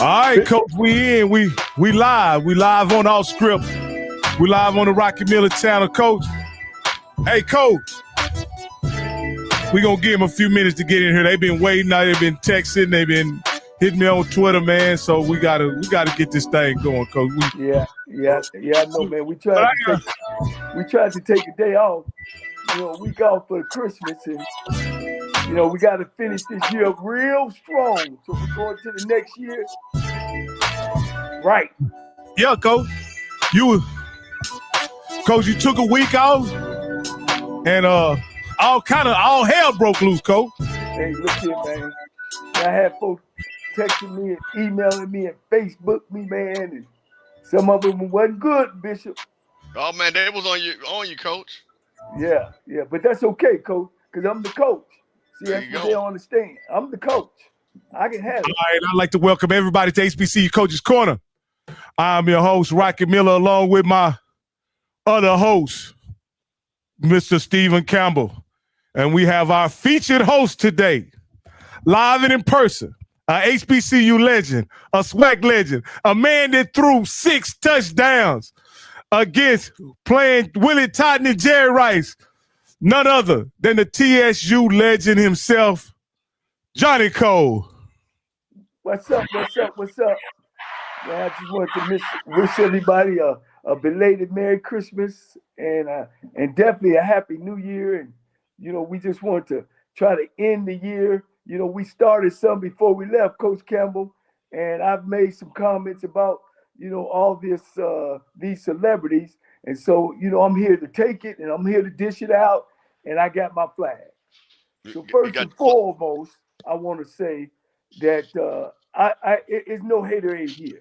All right, Coach, we in. We live. We live on our script. We live on the Rocky Miller channel, Coach. Hey, Coach. We gonna give them a few minutes to get in here. They've been waiting. They've been texting. They've been hitting me on Twitter, man. So we gotta get this thing going, Coach. Yeah. I know, man. We tried to take a day off, a week off for Christmas, and we got to finish this year real strong. So we're going to the next year, right? Yeah, Coach. You took a week off, and all hell broke loose, Coach. Hey, look here, man. I had folks texting me and emailing me and Facebook me, man, and some of them wasn't good, Bishop. Oh man, they was on you, Coach. Yeah, but that's okay, Coach, because I'm the coach. See, that's what they don't understand. I'm the coach. I can handle it. All right, I'd like to welcome everybody to HBCU Coaches Corner. I'm your host, Rocky Miller, along with my other host, Mr. Stephen Campbell. And we have our featured host today, live and in person, a HBCU legend, a SWAC legend, a man that threw 6 touchdowns against playing Willie Totten and Jerry Rice, none other than the TSU legend himself, Johnnie Cole. What's up? Man, I just want to wish everybody a belated Merry Christmas and definitely a Happy New Year. And, we just want to try to end the year. We started some before we left, Coach Campbell, and I've made some comments about, all these celebrities. And so, I'm here to take it and I'm here to dish it out, and I got my flag. So first and foremost, I want to say that it's no haterade here,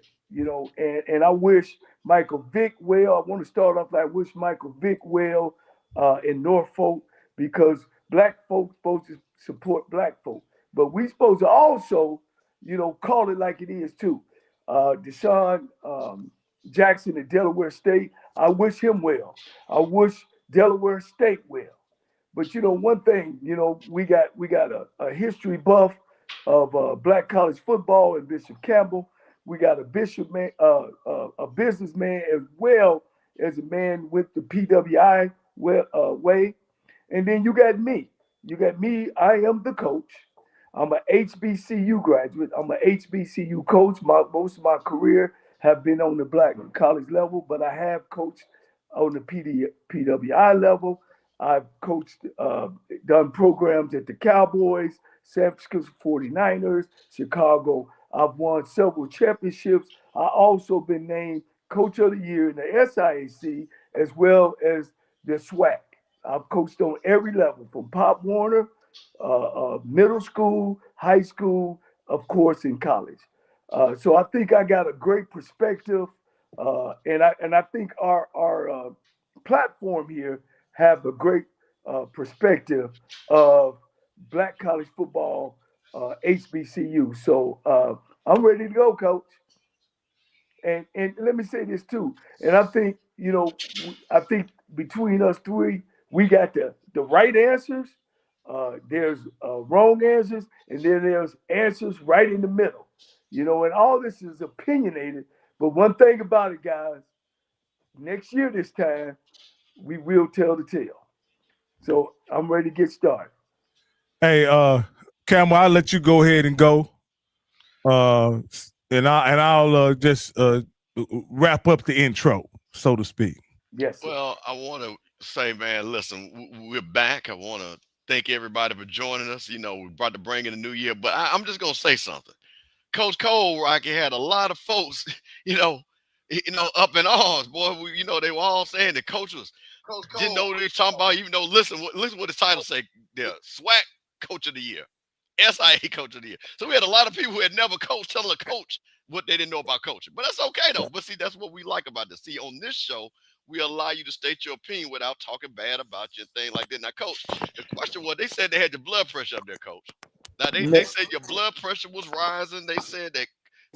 and I wish Michael Vick well. I want to start off like I wish Michael Vick well in Norfolk, because black folks supposed to support black folk. But we supposed to also, call it like it is too. DeSean Jackson at Delaware State, I wish him well. I wish Delaware State well. But one thing, we got a history buff of black college football and Bishop Campbell. We got a bishop man, a businessman, as well as a man with the PWI way. And then you got me. I am the coach. I'm an HBCU graduate. I'm an HBCU coach. Most of my career have been on the black college level, but I have coached on the PWI level. I've coached, done programs at the Cowboys, San Francisco 49ers, Chicago. I've won several championships. I also been named Coach of the Year in the SIAC as well as the SWAC. I've coached on every level, from Pop Warner, middle school, high school, of course, in college. So I think I got a great perspective, and I think our platform here have a great perspective of black college football, HBCU. So I'm ready to go, Coach. And let me say this too. And I think I think between us three, we got the right answers. There's wrong answers, and then there's answers right in the middle. And all this is opinionated. But one thing about it, guys, next year this time, we will tell the tale. So I'm ready to get started. Hey, Campbell, I'll let you go ahead and go. And I'll just wrap up the intro, so to speak. Yes. Well, I want to say, man, listen, we're back. I want to thank everybody for joining us. We're about to bring in a new year, but I'm just going to say something. Coach Cole, Rocky, had a lot of folks, up in arms, boy. They were all saying the coach didn't know what they were talking about, even though, listen what the title say, the SWAC Coach of the Year, SIA Coach of the Year. So we had a lot of people who had never coached telling a coach what they didn't know about coaching. But that's okay, though. But see, that's what we like about this. See, on this show, we allow you to state your opinion without talking bad about you and things like that. Now, Coach, the question was, they said they had your blood pressure up there, Coach. Now, they said your blood pressure was rising. They said that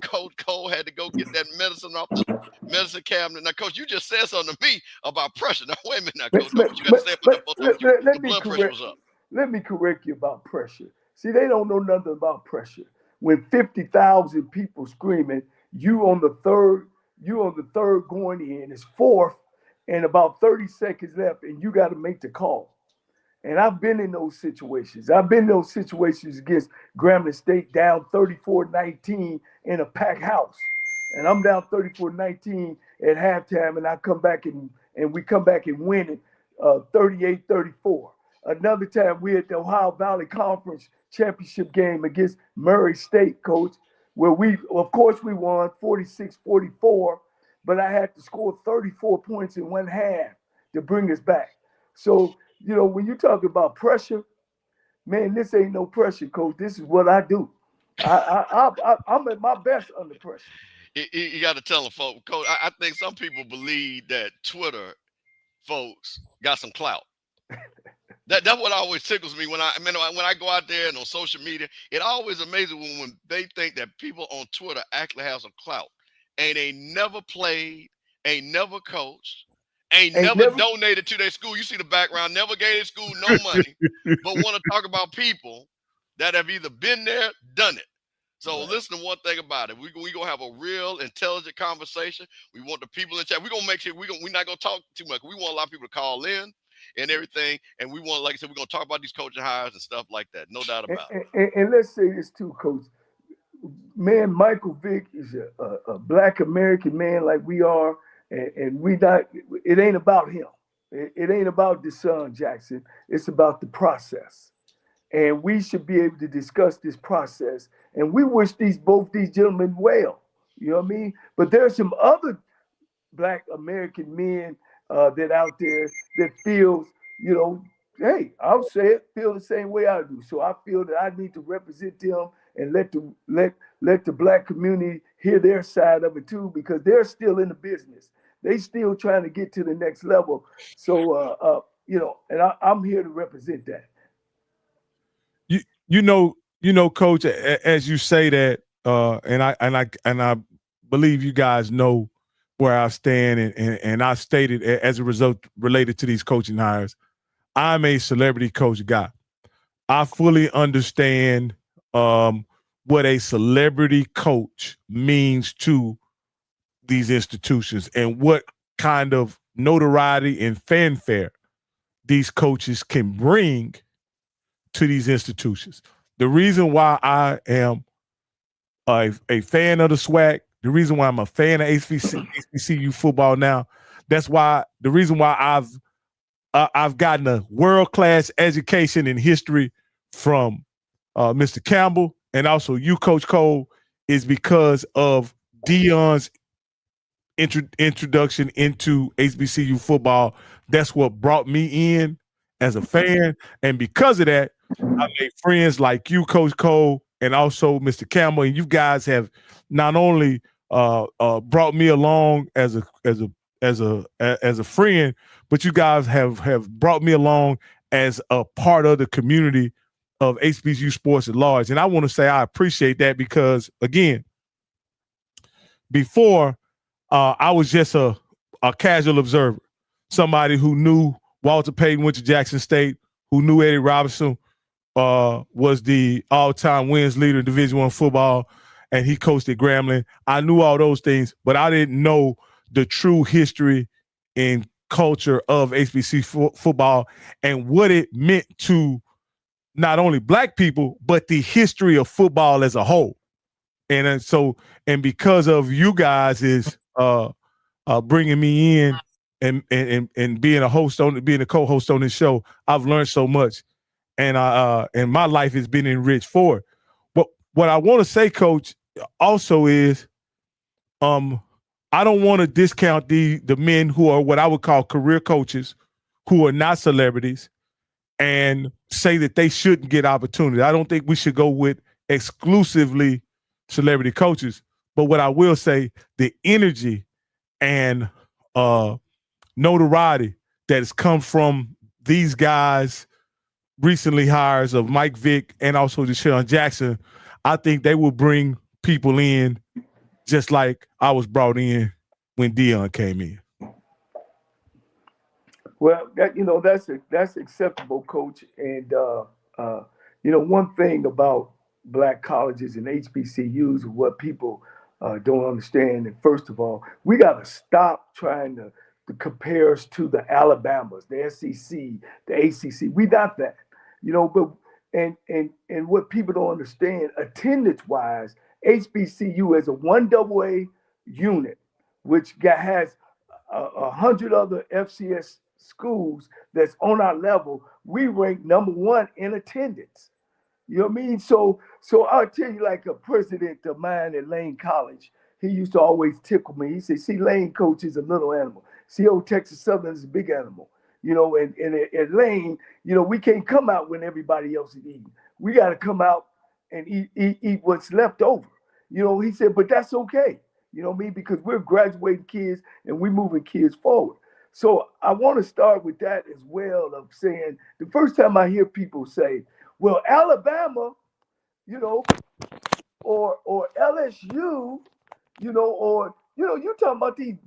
Coach Cole had to go get that medicine off the medicine cabinet. Now, Coach, you just said something to me about pressure. Now, wait a minute now, Coach. What you got to say about the blood pressure was up? Let me correct you about pressure. See, they don't know nothing about pressure. when 50,000 people screaming, you on the third going in, it's fourth, and about 30 seconds left, and you got to make the call. And I've been in those situations. I've been in those situations against Grambling State down 34-19 in a packed house. And I'm down 34-19 at halftime, and I come back and we come back and win it 38-34. Another time we at the Ohio Valley Conference championship game against Murray State, coach, where we, of course, we won 46-44, but I had to score 34 points in one half to bring us back. So, you know, when you talk about pressure, man, this ain't no pressure, coach. This is what I do. I'm at my best under pressure. You got to tell them, folks, Coach, I think some people believe that Twitter folks got some clout. That's what always tickles me when I go out there and on social media. It always amazes me when they think that people on Twitter actually have some clout. And they never played, ain't never coached, ain't never donated to their school. You see the background, never gave their school no money, but want to talk about people that have either been there, done it. So listen to one thing about it. We're going to have a real intelligent conversation. We want the people in chat. We're going to make sure we're not going to talk too much. We want a lot of people to call in and everything. And we want, like I said, we're going to talk about these coaching hires and stuff like that. No doubt about it. And let's say this too, Coach. Man, Michael Vick is a Black American man like we are. And we not, it ain't about him. It ain't about DeSean Jackson. It's about the process. And we should be able to discuss this process. And we wish both these gentlemen well. You know what I mean? But there's some other Black American men that out there that feels, you know, hey, I'll say it, feel the same way I do. So I feel that I need to represent them and let the Black community hear their side of it too, because they're still in the business. They still trying to get to the next level. So you know, and I'm here to represent that. You know, Coach, as you say that, and I believe you guys know where I stand, and I stated as a result related to these coaching hires, I'm a celebrity coach guy. I fully understand what a celebrity coach means to these institutions and what kind of notoriety and fanfare these coaches can bring to these institutions. The reason why I am a fan of the SWAC, the reason why I'm a fan of HBCU football now, that's why the reason why I've gotten a world-class education in history from Mr. Campbell and also you, Coach Cole, is because of DeSean's introduction into HBCU football. That's what brought me in as a fan. And because of that, I made friends like you, Coach Cole, and also Mr. Campbell. And you guys have not only brought me along as a friend, but you guys have brought me along as a part of the community of HBCU sports at large. And I want to say I appreciate that because, again, before I was just a casual observer, somebody who knew Walter Payton went to Jackson State, who knew Eddie Robinson was the all-time wins leader in Division I football, and he coached at Grambling. I knew all those things, but I didn't know the true history and culture of HBCU football and what it meant to not only Black people, but the history of football as a whole. And because of you guys is bringing me in and being a co-host on this show, I've learned so much, and my life has been enriched for it. But what I want to say, Coach, also is, I don't want to discount the men who are what I would call career coaches, who are not celebrities, and say that they shouldn't get opportunity. I don't think we should go with exclusively celebrity coaches. But what I will say, the energy and notoriety that has come from these guys, recently hires of Mike Vick and also DeSean Jackson, I think they will bring people in just like I was brought in when Deion came in. Well, that's acceptable, Coach. And one thing about black colleges and HBCUs, and what people don't understand. And first of all, we got to stop trying to compare us to the Alabamas, the SEC, the ACC. We not that, But and what people don't understand, attendance wise, HBCU is a 1AA unit, which has 100 other FCS schools that's on our level. We rank number one in attendance. You know what I mean? So I'll tell you, like a president of mine at Lane College, he used to always tickle me. He said, "See, Lane coach is a little animal. See, old Texas Southern is a big animal. And at Lane, we can't come out when everybody else is eating. We got to come out and eat what's left over." He said, "But that's okay." You know what I mean? Because we're graduating kids and we're moving kids forward. So I want to start with that as well, of saying the first time I hear people say, "Well, Alabama, you know, or LSU, you talking about they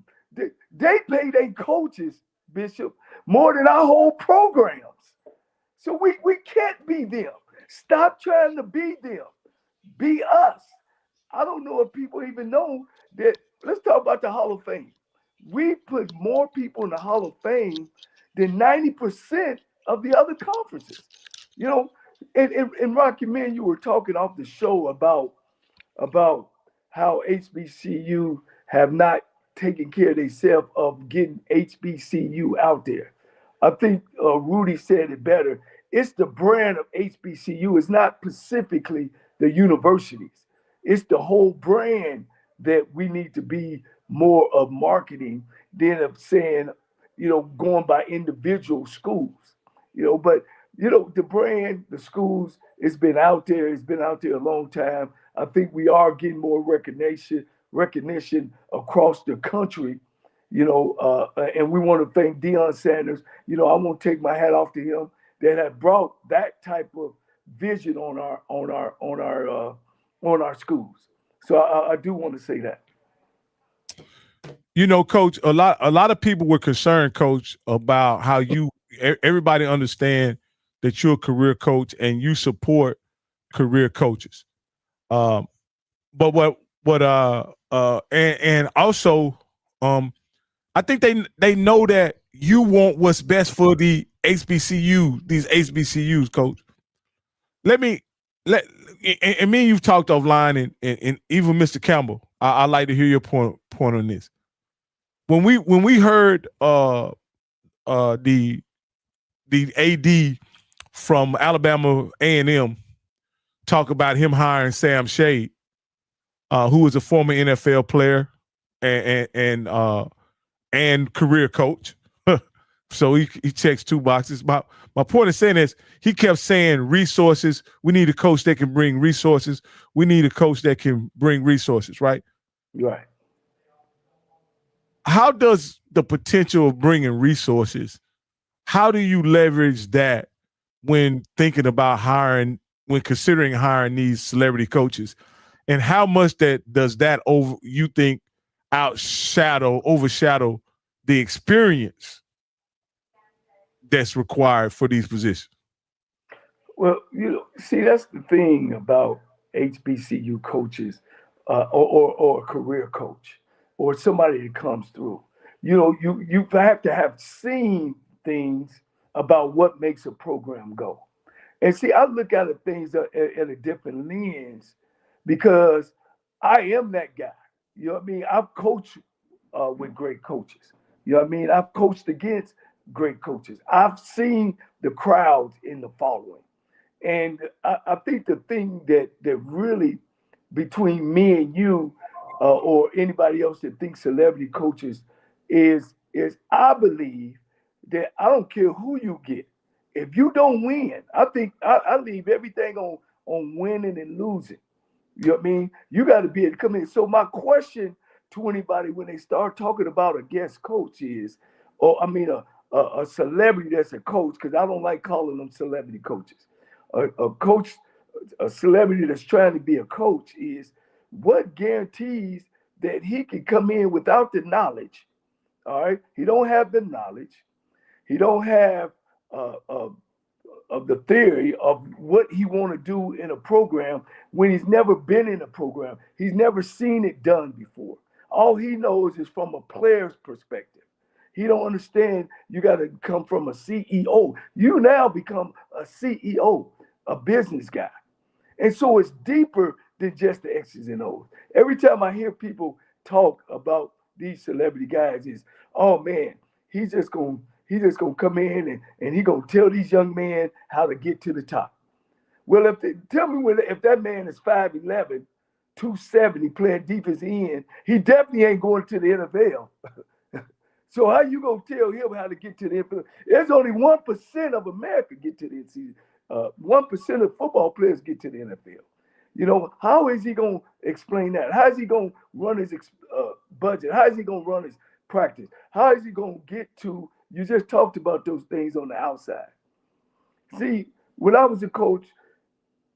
pay their coaches, Bishop, more than our whole programs. So we can't be them. Stop trying to be them. Be us." I don't know if people even know that. Let's talk about the Hall of Fame. We put more people in the Hall of Fame than 90% of the other conferences. You know, and Rocky, man, you were talking off the show about how HBCU have not taken care of themselves of getting HBCU out there. I think Rudy said it better. It's the brand of HBCU. It's not specifically the universities. It's the whole brand that we need to be more of marketing than of saying, going by individual schools. But the brand, the schools, it's been out there. It's been out there a long time. I think we are getting more recognition across the country. And we want to thank Deion Sanders. I want to take my hat off to him that have brought that type of vision on our schools. So I do want to say that. Coach, a lot of people were concerned, Coach, about how everybody understand that you're a career coach and you support career coaches. But and also, I think they know that you want what's best for these HBCUs, Coach. And me and you've talked offline, and even Mr. Campbell, I'd like to hear your point on this. When we heard the AD from Alabama A&M talk about him hiring Sam Shade, who was a former NFL player and career coach. So he checks two boxes. My point is saying is he kept saying resources. We need a coach that can bring resources. We need a coach that can bring resources, right? Right. How does the potential of bringing resources, how do you leverage that when thinking about when considering hiring these celebrity coaches? And how much does that you think overshadow the experience that's required for these positions? Well, see, that's the thing about HBCU coaches or a career coach or somebody that comes through. You have to have seen things about what makes a program go. And see, I look at things at a different lens because I am that guy. You know what I mean? I've coached with great coaches. You know what I mean? I've coached against great coaches. I've seen the crowds in the following. And I think the thing that really between me and you or anybody else that thinks celebrity coaches is I believe that I don't care who you get. If you don't win, I think I leave everything on winning and losing. You know what I mean? You got to be able to come in. So my question to anybody when they start talking about a guest coach is, a celebrity that's a coach, because I don't like calling them celebrity coaches. A coach, a celebrity that's trying to be a coach is what guarantees that he can come in without the knowledge. All right, he don't have the knowledge. He don't have the theory of what he want to do in a program when he's never been in a program. He's never seen it done before. All he knows is from a player's perspective. He don't understand you got to come from a CEO. You now become a CEO, a business guy. And so it's deeper than just the X's and O's. Every time I hear people talk about these celebrity guys, is, oh man, he's just gonna come in and he gonna tell these young men how to get to the top. Well, tell me if that man is 5'11", 270 playing defense end, he definitely ain't going to the NFL. So how you gonna tell him how to get to the NFL? There's only 1% of America get to the NCAA. 1% of football players get to the NFL. You know, how is he gonna explain that? How is he gonna run his budget? How is he gonna run his practice? How is he gonna get to? You just talked about those things on the outside. See, when I was a coach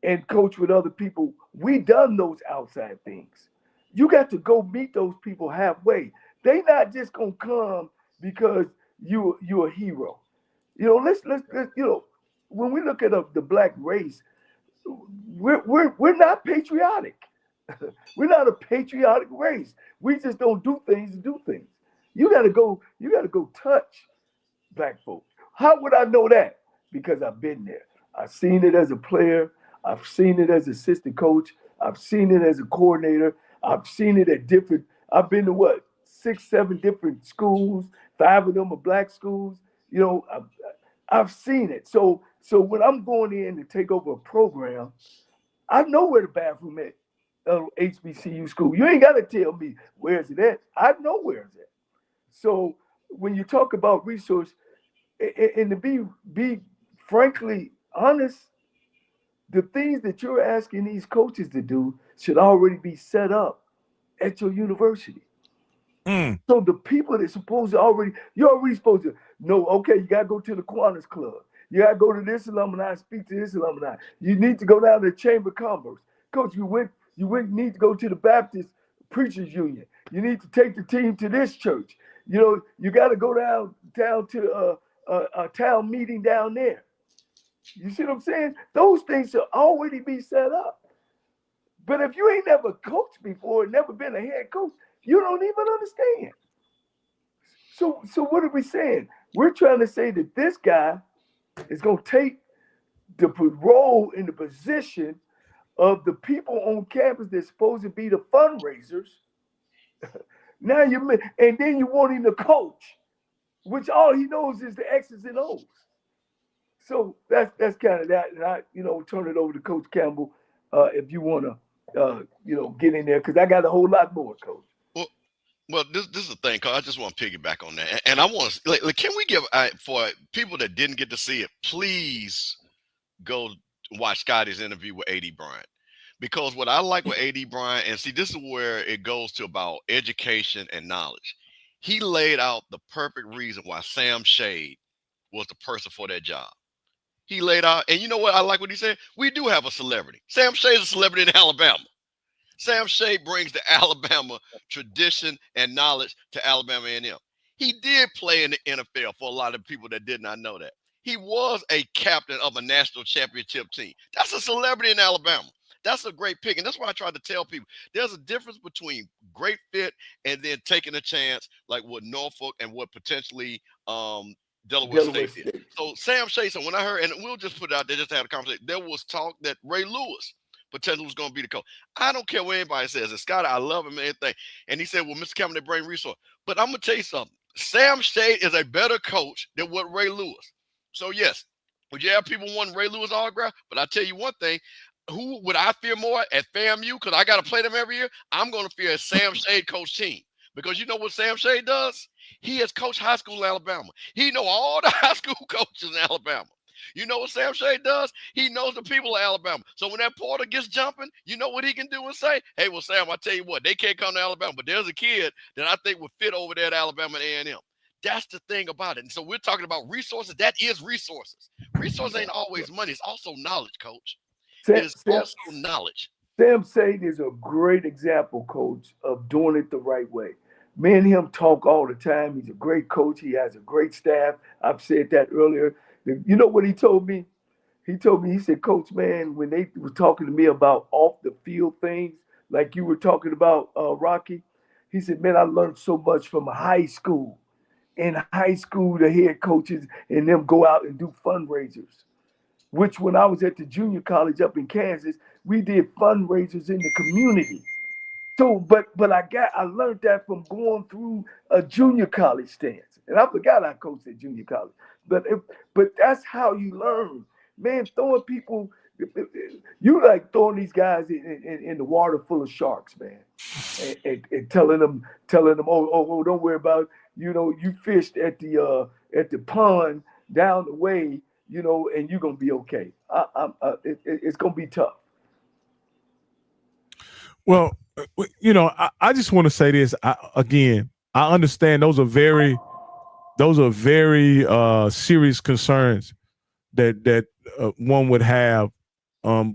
and coach with other people, we done those outside things. You got to go meet those people halfway. They not just gonna come because you're a hero. You know, let's you know, when we look at the black race, we're not patriotic. We're not a patriotic race. We just don't do things to do things. You gotta go touch black folks. How would I know that? Because I've been there. I've seen it as a player. I've seen it as assistant coach. I've seen it as a coordinator. I've seen it at different. I've been to 6, 7 different schools. 5 of them are black schools. You know, I've seen it. So when I'm going in to take over a program, I know where the bathroom is at HBCU school. You ain't got to tell me where's it at. I know where it's at. So when you talk about resource, and to be frankly honest, the things that you're asking these coaches to do should already be set up at your university. So the people that you're already supposed to know, okay, you got to go to the Kiwanis Club. You got to go to this alumni, speak to this alumni. You need to go down to the Chamber of Commerce. Coach, you need to go to the Baptist Preachers Union. You need to take the team to this church. You know, you got to go down to a town meeting down there. You see what I'm saying? Those things should already be set up. But if you ain't never coached before, never been a head coach, you don't even understand. So what are we saying? We're trying to say that this guy is going to take the role in the position of the people on campus that's supposed to be the fundraisers. Now and then you want him to coach, which all he knows is the X's and O's. So that's kind of that. And I, turn it over to Coach Campbell if you want to, get in there, because I got a whole lot more, Coach. Well, this is the thing, Carl. I just want to piggyback on that, and I want to. Can we give for people that didn't get to see it? Please go watch Scotty's interview with A.D. Bryant, because what I like with A.D. Bryant, and see, this is where it goes to about education and knowledge. He laid out the perfect reason why Sam Shade was the person for that job. He laid out, and you know what? I like what he said. We do have a celebrity. Sam Shade is a celebrity in Alabama. Sam Shade brings the Alabama tradition and knowledge to Alabama A&M. He did play in the NFL for a lot of people that did not know that. He was a captain of a national championship team. That's a celebrity in Alabama. That's a great pick. And that's why I try to tell people there's a difference between great fit and then taking a chance like what Norfolk and what potentially Delaware State did. So Sam Shade, so when I heard, and we'll just put it out there just to have a conversation, there was talk that Ray Lewis potentially was going to be the coach. I don't care what anybody says. And Scott, I love him and everything. And he said, well, Mr. Campbell, they bring resource. But I'm going to tell you something. Sam Shade is a better coach than what Ray Lewis. So, yes, would you have people wanting Ray Lewis autograph? But I tell you one thing. Who would I fear more at FAMU? Because I got to play them every year. I'm going to fear a Sam Shade coach team. Because you know what Sam Shade does? He has coached high school in Alabama. He know all the high school coaches in Alabama. You know what Sam Shade does? He knows the people of Alabama. So when that porter gets jumping, you know what he can do and say? Hey, well, Sam, I tell you what, they can't come to Alabama, but there's a kid that I think would fit over there at Alabama and A&M. That's the thing about it. And so we're talking about resources. That is resources. Resources ain't always money. It's also knowledge, Coach. It's also knowledge. Sam Shade is a great example, Coach, of doing it the right way. Me and him talk all the time. He's a great coach. He has a great staff. I've said that earlier. You know what he told me? He told me, he said, Coach, man, when they were talking to me about off the field things, like you were talking about, Rocky, he said, man, I learned so much from high school. In high school, the head coaches and them go out and do fundraisers, which when I was at the junior college up in Kansas, we did fundraisers in the community. So, but I learned that from going through a junior college stance, and I forgot I coached at junior college. But that's how you learn, man. Throwing people, you like throwing these guys in the water full of sharks, man, and telling them, oh, don't worry about it. You fished at the pond down the way, and you're gonna be okay. It's gonna be tough. Well, I just want to say this again. I understand those are very serious concerns that one would have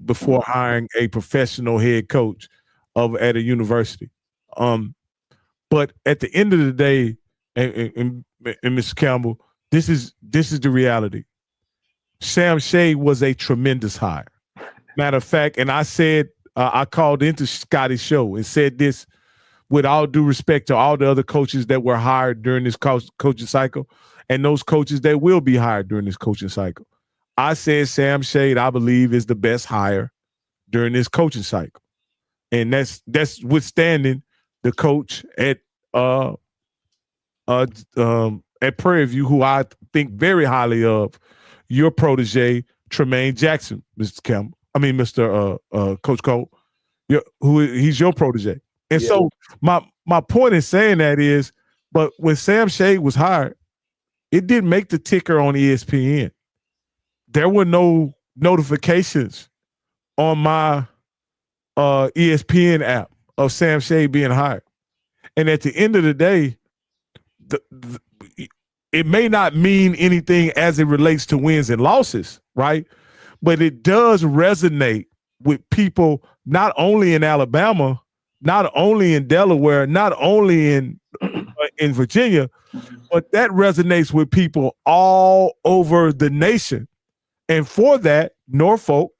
before hiring a professional head coach at a university. But at the end of the day, and Mr. Campbell, this is the reality. Sam Shade was a tremendous hire. Matter of fact, and I said, I called into Scotty's show and said this with all due respect to all the other coaches that were hired during this coaching cycle and those coaches that will be hired during this coaching cycle. I said Sam Shade, I believe, is the best hire during this coaching cycle. And that's withstanding the coach at Prairie View, who I think very highly of, your protege, Tremaine Jackson, Mr. Campbell. I mean, Mr. Coach Cole, he's your protege. And so my point in saying that is, but when Sam Shade was hired, it didn't make the ticker on ESPN. There were no notifications on my ESPN app of Sam Shade being hired. And at the end of the day, it may not mean anything as it relates to wins and losses, right? But it does resonate with people not only in Alabama, not only in Delaware, not only in Virginia, but that resonates with people all over the nation. And for that, Norfolk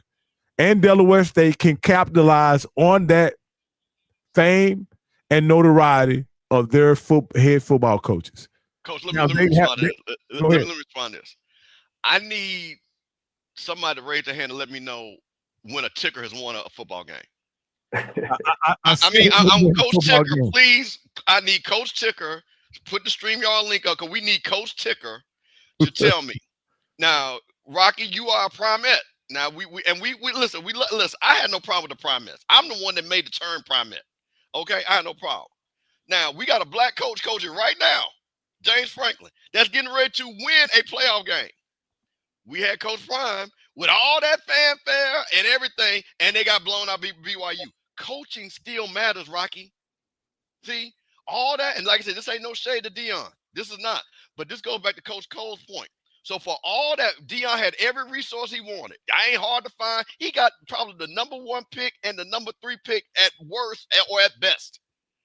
and Delaware State can capitalize on that fame and notoriety of their head football coaches. Coach, let me respond to this. I need somebody to raise their hand and let me know when a ticker has won a football game. I'm Coach Ticker, please. I need Coach Ticker to put the StreamYard link up because we need Coach Ticker to tell me. Now, Rocky, you are a primate. Now we listen. I had no problem with the primates. I'm the one that made the term primate. Okay, I had no problem. Now we got a black coach coaching right now, James Franklin, that's getting ready to win a playoff game. We had Coach Prime with all that fanfare and everything, and they got blown out BYU. Coaching still matters, Rocky. See, all that, and like I said, this ain't no shade to DeSean. This is not. But this goes back to Coach Cole's point. So for all that, DeSean had every resource he wanted. I ain't hard to find. He got probably the number 1 pick and the number 3 pick at worst or at best.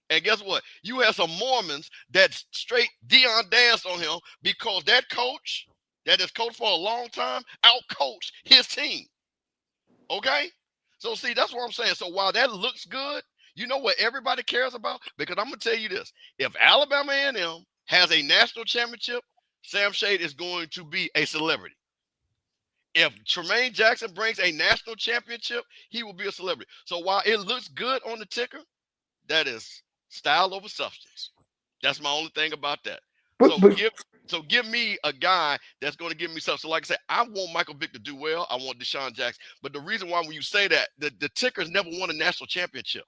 And guess what? You have some Mormons that straight DeSean danced on him because that coach that has coached for a long time out-coached his team. Okay? So see, that's what I'm saying. So while that looks good, you know what everybody cares about? Because I'm going to tell you this. If Alabama A&M has a national championship, Sam Shade is going to be a celebrity. If Tremaine Jackson brings a national championship, he will be a celebrity. So while it looks good on the ticker, that is style over substance. That's my only thing about that. So give me a guy that's going to give me something. So like I said, I want Michael Vick to do well. I want DeSean Jackson. But the reason why when you say that, the Tickers never won a national championship.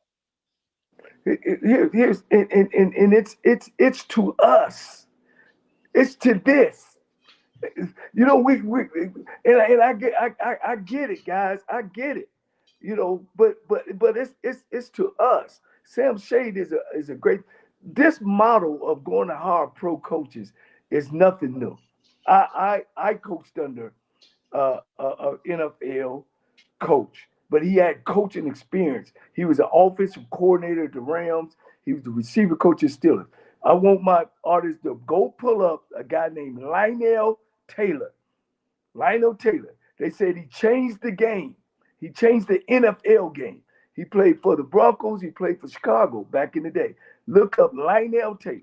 Here's it's to us. It's to this. You know, I get it, guys. I get it. You know, but it's to us. Sam Shade is a great. This model of going to hire pro coaches is nothing new. I coached under a NFL coach, but he had coaching experience. He was an offensive coordinator at the Rams. He was the receiver coach at Steelers. I want my artists to go pull up a guy named Lionel Taylor. Lionel Taylor. They said he changed the game. He changed the NFL game. He played for the Broncos. He played for Chicago back in the day. Look up Lionel Taylor.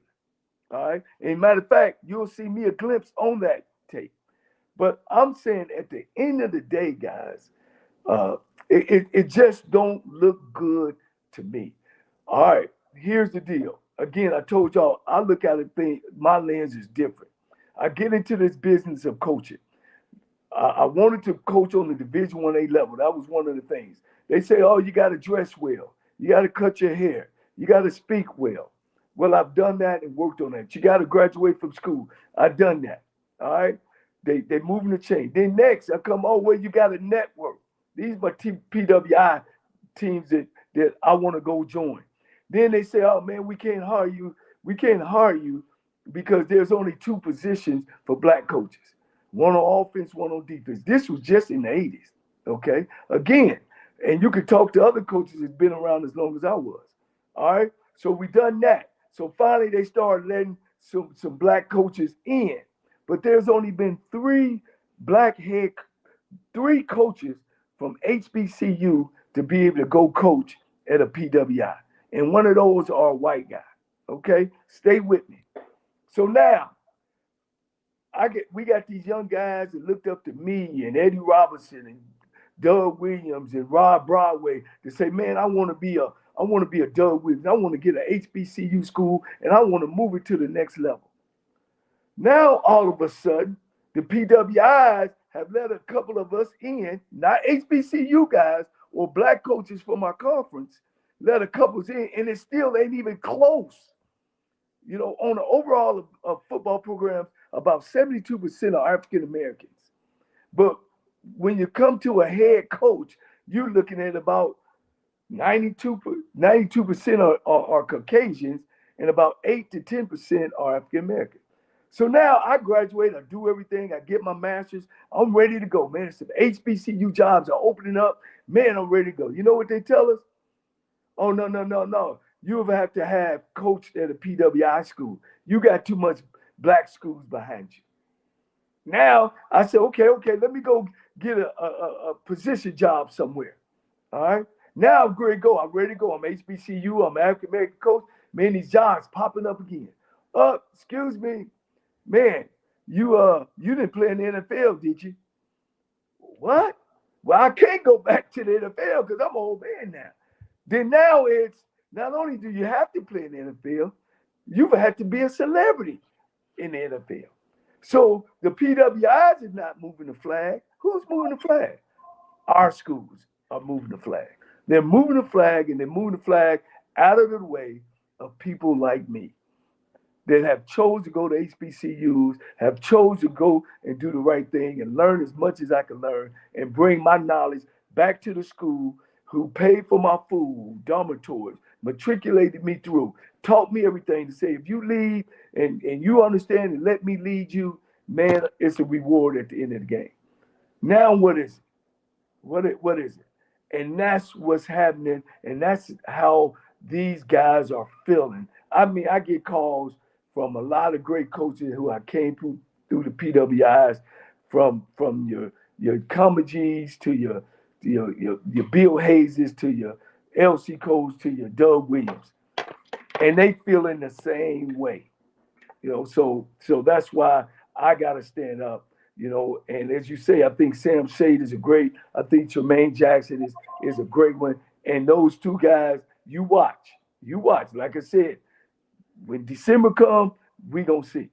All right. And matter of fact, you'll see me a glimpse on that tape. But I'm saying at the end of the day, guys, it just don't look good to me. All right. Here's the deal. Again, I told y'all, I look at it, my lens is different. I get into this business of coaching. I wanted to coach on the Division I level. That was one of the things. They say, oh, you got to dress well. You got to cut your hair. You got to speak well. Well, I've done that and worked on that. You got to graduate from school. I've done that. All right. They moving the chain. Then next, I come, oh, well, you got a network. These are my PWI teams that I want to go join. Then they say, oh, man, we can't hire you. We can't hire you because there's only 2 positions for black coaches. One on offense, one on defense. This was just in the 80s, okay? Again, and you could talk to other coaches that's been around as long as I was, all right? So we done that. So finally they started letting some black coaches in. But there's only been 3 coaches from HBCU to be able to go coach at a PWI. And one of those are a white guy, okay? Stay with me. So now, we got these young guys that looked up to me and Eddie Robinson and Doug Williams and Rob Broadway to say, man, I want to be a Doug Williams. I want to get an HBCU school and I want to move it to the next level. Now, all of a sudden, the PWIs have let a couple of us in, not HBCU guys or black coaches from our conference, let a couple in, and it still ain't even close. You know, on the overall of football programs, about 72% are African Americans. But when you come to a head coach, you're looking at about 92% are Caucasians, and about 8 to 10% are African Americans. So now I graduate, I do everything, I get my master's, I'm ready to go, man. Some HBCU jobs are opening up, man, I'm ready to go. You know what they tell us? Oh, no. You have to have coached at a PWI school. You got too much black schools behind you. Now I said, okay, let me go get a position job somewhere. All right. Now I'm ready to go. I'm HBCU. I'm African American coach. Man, these jobs popping up again. Excuse me, man. You didn't play in the NFL, did you? What? Well, I can't go back to the NFL because I'm an old man now. Then now it's not only do you have to play in the NFL, you've had to be a celebrity in the NFL. So the PWIs is not moving the flag. Who's moving the flag? Our schools are moving the flag. They're moving the flag, and they're moving the flag out of the way of people like me that have chose to go to HBCUs, have chose to go and do the right thing and learn as much as I can learn and bring my knowledge back to the school, who paid for my food, dormitories, matriculated me through, taught me everything to say, if you lead and you understand and let me lead you, man, it's a reward at the end of the game. Now what is it? What is it? And that's what's happening, and that's how these guys are feeling. I mean, I get calls from a lot of great coaches who I came through the PWIs, from your Comagis to your Bill Hayeses to your LC Coles to your Doug Williams, and they feel in the same way, you know. So that's why I gotta stand up, you know. And as you say, I think Sam Shade is a great. I think Jermaine Jackson is a great one. And those 2 guys, you watch. Like I said, when December comes, we gonna see.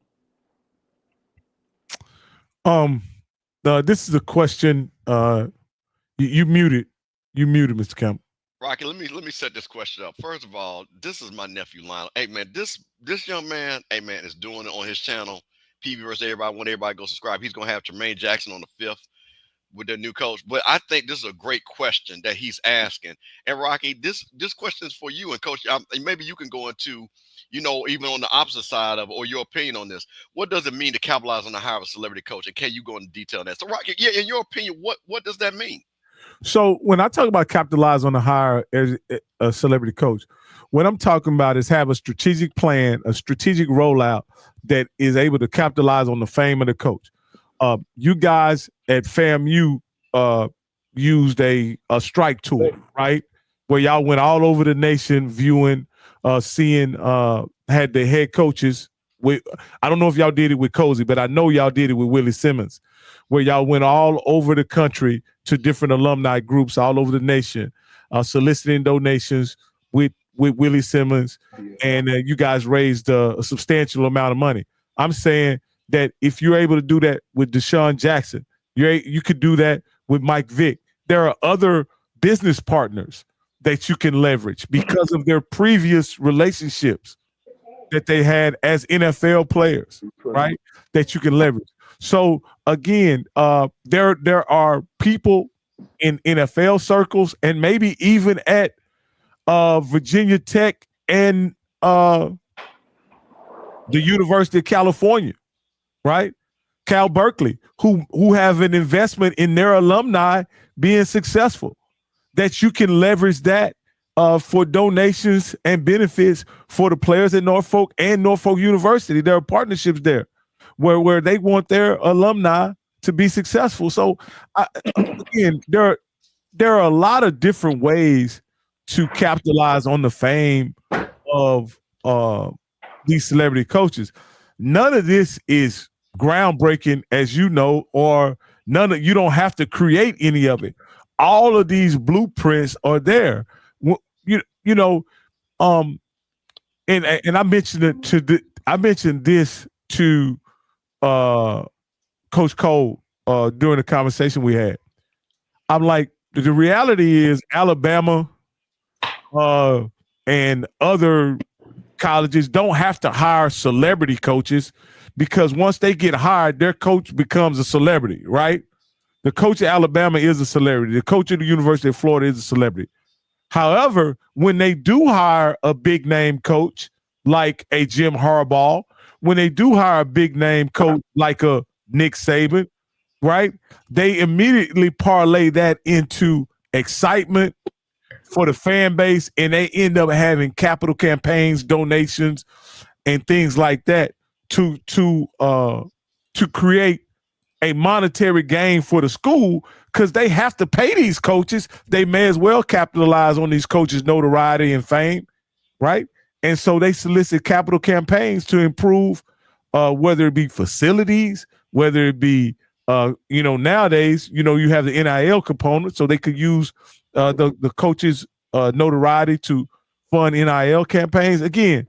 This is a question. You muted, Mr. Campbell. Rocky, let me set this question up. First of all, this is my nephew Lionel. Hey man, this young man, is doing it on his channel. PB versus everybody. When everybody go subscribe, he's gonna have Jermaine Jackson on the 5th with their new coach. But I think this is a great question that he's asking. And Rocky, this question is for you and Coach. Maybe you can go into, you know, even on the opposite side of it, or your opinion on this. What does it mean to capitalize on the hire of a celebrity coach? And can you go into detail on that? So Rocky, yeah, in your opinion, what does that mean? So when I talk about capitalize on the hire as a celebrity coach, what I'm talking about is have a strategic plan, a strategic rollout that is able to capitalize on the fame of the coach. You guys at FAMU used a strike tour, right? Where y'all went all over the nation viewing, seeing, had the head coaches with, I don't know if y'all did it with Cozy, but I know y'all did it with Willie Simmons, where y'all went all over the country to different alumni groups all over the nation, soliciting donations with Willie Simmons, and you guys raised a substantial amount of money. I'm saying that if you're able to do that with DeSean Jackson, you could do that with Mike Vick. There are other business partners that you can leverage because of their previous relationships that they had as NFL players, right? That you can leverage. So again, there are people in NFL circles and maybe even at Virginia Tech and the University of California, right? Cal Berkeley, who have an investment in their alumni being successful, that you can leverage that for donations and benefits for the players at Norfolk and Norfolk University. There are partnerships there where they want their alumni to be successful. So again, there are a lot of different ways to capitalize on the fame of these celebrity coaches. None of this is groundbreaking, as you know, or you don't have to create any of it. All of these blueprints are there. And I mentioned it I mentioned this to Coach Cole during the conversation we had. I'm like, the reality is Alabama and other colleges don't have to hire celebrity coaches, because once they get hired, their coach becomes a celebrity, right? The coach at Alabama is a celebrity. The coach at the University of Florida is a celebrity. However, when they do hire a big name coach like a Jim Harbaugh, when they do hire a big name coach like a Nick Saban, right? They immediately parlay that into excitement for the fan base, and they end up having capital campaigns, donations, and things like that to create a monetary gain for the school, because they have to pay these coaches. They may as well capitalize on these coaches' notoriety and fame, right? And so they solicit capital campaigns to improve, whether it be facilities, whether it be, nowadays, you have the NIL component, so they could use the coaches' notoriety to fund NIL campaigns. Again,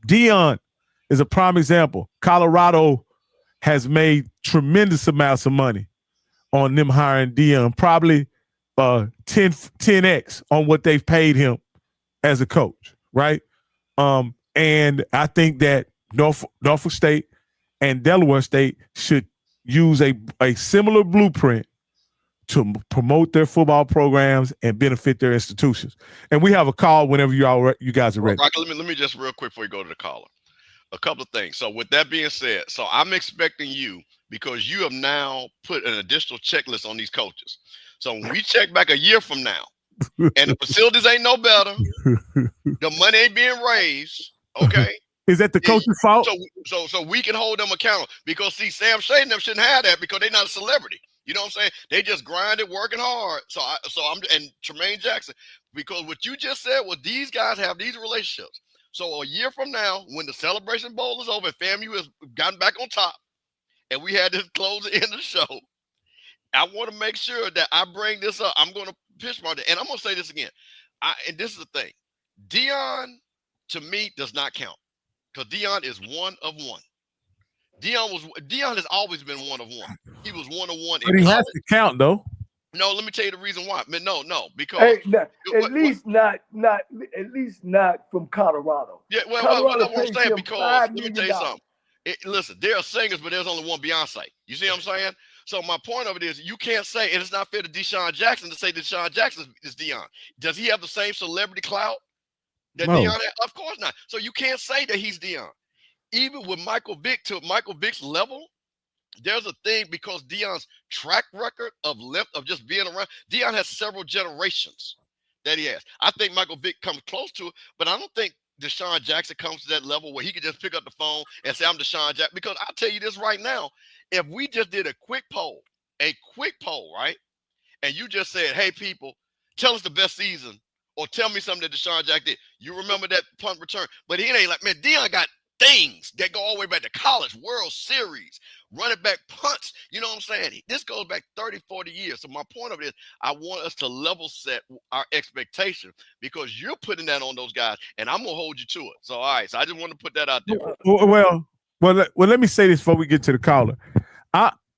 DeSean is a prime example. Colorado has made tremendous amounts of money on them hiring DeSean, probably 10x on what they've paid him as a coach, right? And I think that Norfolk State and Delaware State should use a similar blueprint to promote their football programs and benefit their institutions. And we have a call whenever you guys are ready. Rocky, let me just real quick before you go to the caller. A couple of things. So with that being said, so I'm expecting you, because you have now put an additional checklist on these coaches. So when we check back a year from now and the facilities ain't no better, the money ain't being raised, okay? Is that the coach's fault? So we can hold them accountable, because see, Sam Shea and them shouldn't have that, because they're not a celebrity. You know what I'm saying? They just grinded, working hard. And Tremaine Jackson, because what you just said was these guys have these relationships. So a year from now, when the Celebration Bowl is over and FAMU has gotten back on top, and we had this close the end of the show, I want to make sure that I bring this up. I'm going to pitch my, and I'm going to say this again. And this is the thing. DeSean, to me, does not count, because DeSean is one of one. DeSean has always been one of one. He was one of one. But he has to count, though. No, let me tell you the reason why. No, because at least not from Colorado. Yeah, well, Colorado what I'm saying, because let me tell you something. Listen, there are singers, but there's only one Beyonce. You see what I'm saying? So my point of it is, you can't say, and it's not fair to DeSean Jackson to say DeSean Jackson is DeSean. Does he have the same celebrity clout that DeSean had? Of course not. So you can't say that he's DeSean. Even with Michael Vick, to Michael Vick's level, there's a thing, because DeSean's track record of just being around, DeSean has several generations that he has. I think Michael Vick comes close to it, but I don't think DeSean Jackson comes to that level where he could just pick up the phone and say, I'm DeSean Jackson. Because I'll tell you this right now, if we just did a quick poll a quick poll, right? And you just said, hey, people, tell us the best season or tell me something that DeSean Jack did. You remember that punt return. But he ain't like, man, Deion got things that go all the way back to college, World Series, running back punts. You know what I'm saying? This goes back 30, 40 years. So my point of it is I want us to level set our expectation because you're putting that on those guys, and I'm going to hold you to it. So, all right. So I just want to put that out there. Well, let me say this before we get to the caller.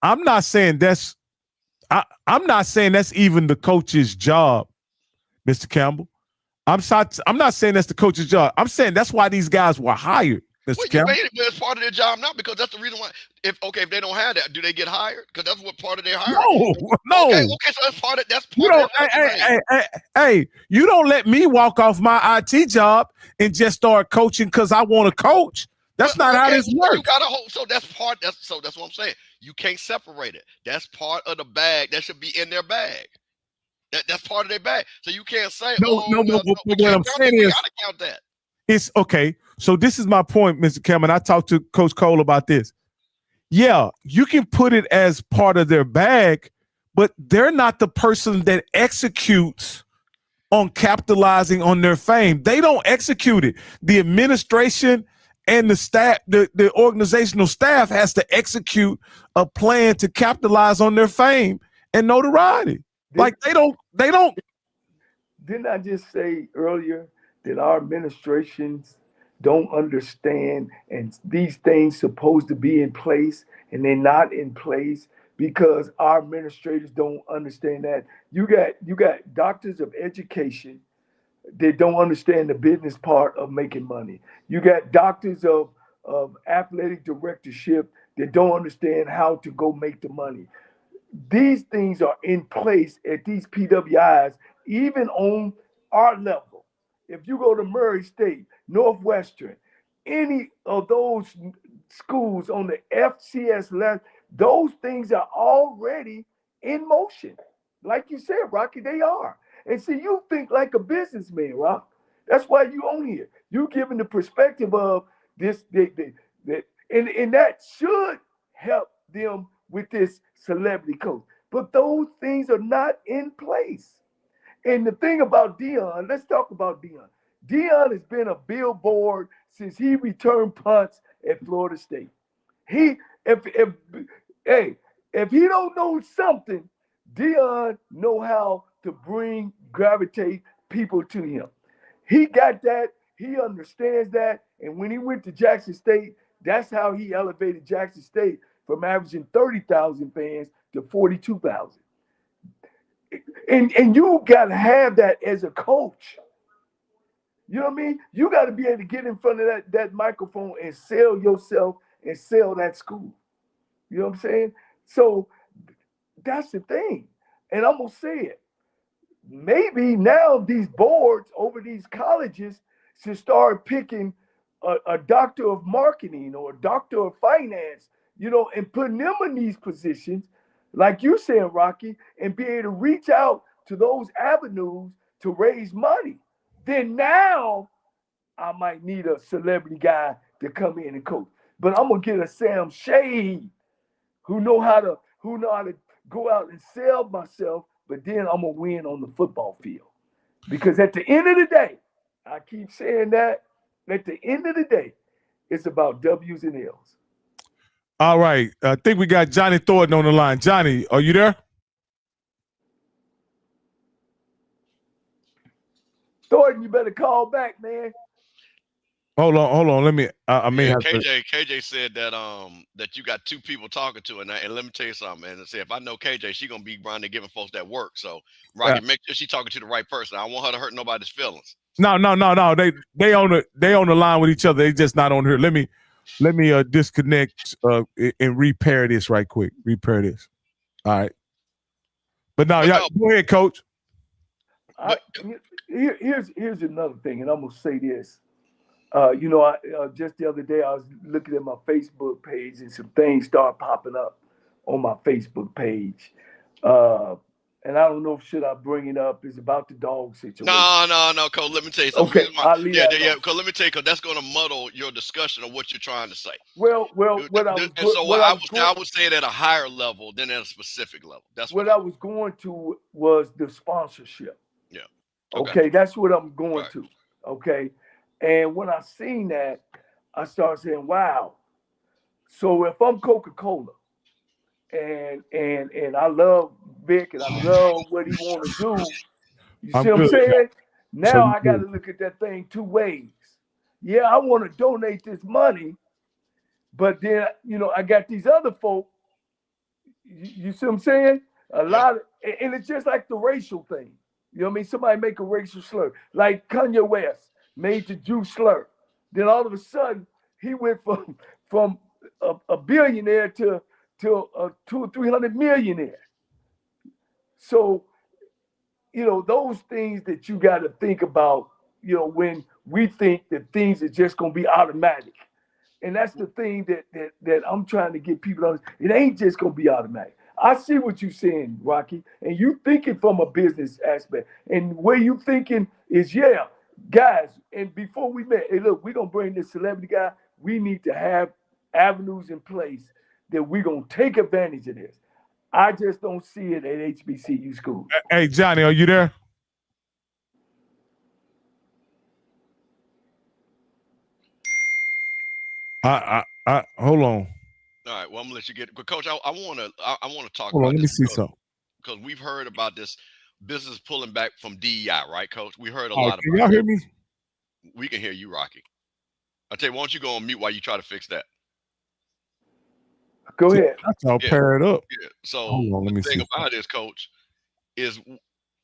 I'm not saying that's even the coach's job, Mr. Campbell. I'm not saying that's the coach's job. I'm saying that's why these guys were hired, Mr. Campbell. You made it as part of their job now because that's the reason why. If they don't have that, do they get hired? Because that's what part of their hiring. No. Okay, so that's part of Hey, you don't let me walk off my IT job and just start coaching because I want to coach. That's not how this works. You gotta hold. So that's what I'm saying. You can't separate it. That's part of the bag. That should be in their bag. That's part of their bag. So you can't say, no. What I'm saying is, gotta count that. It's okay. So this is my point, Mr. Cameron. I talked to Coach Cole about this. Yeah, you can put it as part of their bag, but they're not the person that executes on capitalizing on their fame. They don't execute it. The administration and the staff, the organizational staff has to execute a plan to capitalize on their fame and notoriety. They don't. Didn't I just say earlier that our administrations don't understand and these things supposed to be in place and they're not in place because our administrators don't understand that. You got doctors of education that don't understand the business part of making money. You got doctors of athletic directorship that don't understand how to go make the money. These things are in place at these PWIs, even on our level. If you go to Murray State, Northwestern, any of those schools on the FCS level, those things are already in motion. Like you said, Rocky, they are. And see, you think like a businessman, Rock. That's why you on here. You giving the perspective of this, and that should help them with this celebrity coach. But those things are not in place. And the thing about Deion, let's talk about Deion. Deion has been a billboard since he returned punts at Florida State. If he don't know something, Deion know how to gravitate people to him. He got that. He understands that. And when he went to Jackson State, that's how he elevated Jackson State from averaging 30,000 fans to 42,000. And you got to have that as a coach. You know what I mean? You got to be able to get in front of that microphone and sell yourself and sell that school. You know what I'm saying? So that's the thing. And I'm going to say it. Maybe now these boards over these colleges should start picking a doctor of marketing or a doctor of finance, and putting them in these positions, like you said, Rocky, and be able to reach out to those avenues to raise money. Then now I might need a celebrity guy to come in and coach. But I'm gonna get a Sam Shade who know how to go out and sell myself, but then I'm gonna win on the football field. Because at the end of the day, I keep saying that, at the end of the day, it's about W's and L's. All right. I think we got Johnny Thornton on the line. Johnny, are you there? Thornton, you better call back, man. Hold on. Let me. I may have KJ said that that you got two people talking to, and let me tell you something, man. Say if I know KJ, she gonna be around there giving folks that work. So, Rocky, make sure she talking to the right person. I don't want her to hurt nobody's feelings. No. They on the line with each other. They just not on here. Let me disconnect and repair this right quick. Repair this. All right. But now, go ahead, Coach. Here's another thing, and I'm gonna say this. Just the other day I was looking at my Facebook page, and some things start popping up on my Facebook page. and I don't know if should I bring it up. It's about the dog situation. No, Coach. Let me tell you something. Okay, I'll leave that alone. Because let me tell you, because that's going to muddle your discussion of what you're trying to say. Well, I would say it at a higher level than at a specific level. That's what I was going to was the sponsorship. Yeah. Okay, that's what I'm going to. Okay, and when I seen that, I started saying, "Wow." So if I'm Coca-Cola, and I love Vick and I love what he want to do, you see what I'm saying? Now I got to look at that thing two ways. Yeah, I want to donate this money, but then I got these other folk. You see what I'm saying? A lot of, and it's just like the racial thing. You know what I mean? Somebody make a racial slur, like Kanye West made the Jew slur. Then all of a sudden he went from a billionaire to a 200 or 300 millionaire. So, those things that you got to think about, when we think that things are just going to be automatic. And that's the thing that I'm trying to get people to understand. It ain't just going to be automatic. I see what you're saying, Rocky, and you thinking from a business aspect. And where you thinking is, guys, and before we met, hey, look, we're going to bring this celebrity guy. We need to have avenues in place that we're going to take advantage of this. I just don't see it at HBCU schools. Hey, Johnny, are you there? Hold on. All right. Well, I'm gonna let you get. But Coach, I want to talk Hold about on, let me this see something. because we've heard about this business pulling back from DEI, right, Coach? We heard a lot about. Can y'all hear me? We can hear you, Rocky. I tell you, why don't you go on mute while you try to fix that? Go ahead. That's all paired up. Yeah. So hold on, let me the thing see about this, Coach, is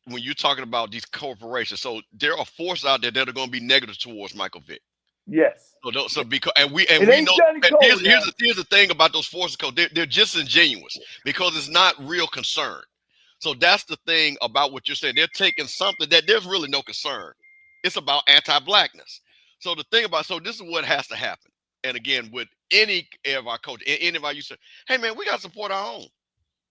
when you're talking about these corporations, so there are forces out there that are going to be negative towards Michael Vick. Yes. So because we know here's the thing about those forces, Coach, they're disingenuous because it's not real concern. So that's the thing about what you're saying. They're taking something that there's really no concern. It's about anti-blackness. So the thing about this is what has to happen. And again, with any of our coaches, any of our youth, hey man, we got to support our own.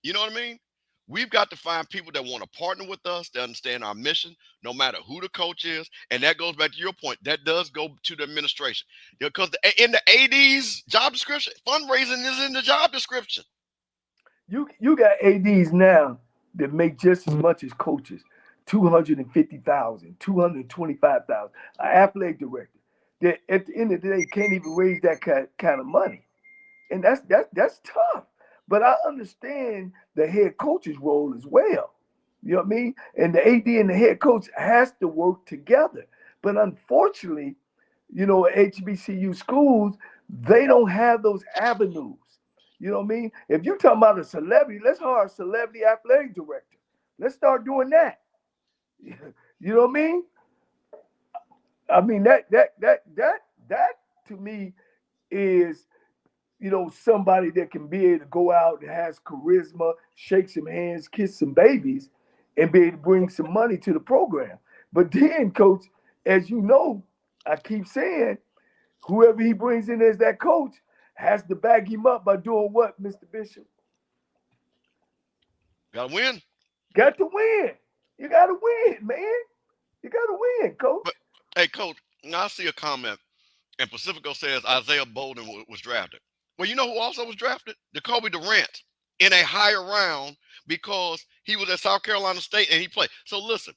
You know what I mean? We've got to find people that want to partner with us, that understand our mission, no matter who the coach is. And that goes back to your point. That does go to the administration. Because in the AD's job description, fundraising is in the job description. You got ADs now that make just as much as coaches, $250,000, $225,000. An athletic director that at the end of the day can't even raise that kind of money. And that's tough. But I understand the head coach's role as well. You know what I mean? And the AD and the head coach has to work together. But unfortunately, HBCU schools, they don't have those avenues. You know what I mean? If you're talking about a celebrity, let's hire a celebrity athletic director. Let's start doing that. You know what I mean? I mean, that to me is, somebody that can be able to go out and has charisma, shake some hands, kiss some babies, and be able to bring some money to the program. But then, Coach, as you know, I keep saying, whoever he brings in as that coach has to back him up by doing what, Mr. Bishop? Got to win. Got to win. You got to win, man. You got to win, Coach. But, hey, Coach, now I see a comment, and Pacifico says Isaiah Bolden was drafted. Well, you know who also was drafted? Jacoby Durant in a higher round because he was at South Carolina State and he played. So listen,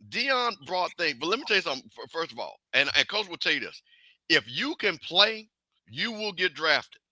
DeSean brought things, but let me tell you something, first of all, and Coach will tell you this. If you can play, you will get drafted.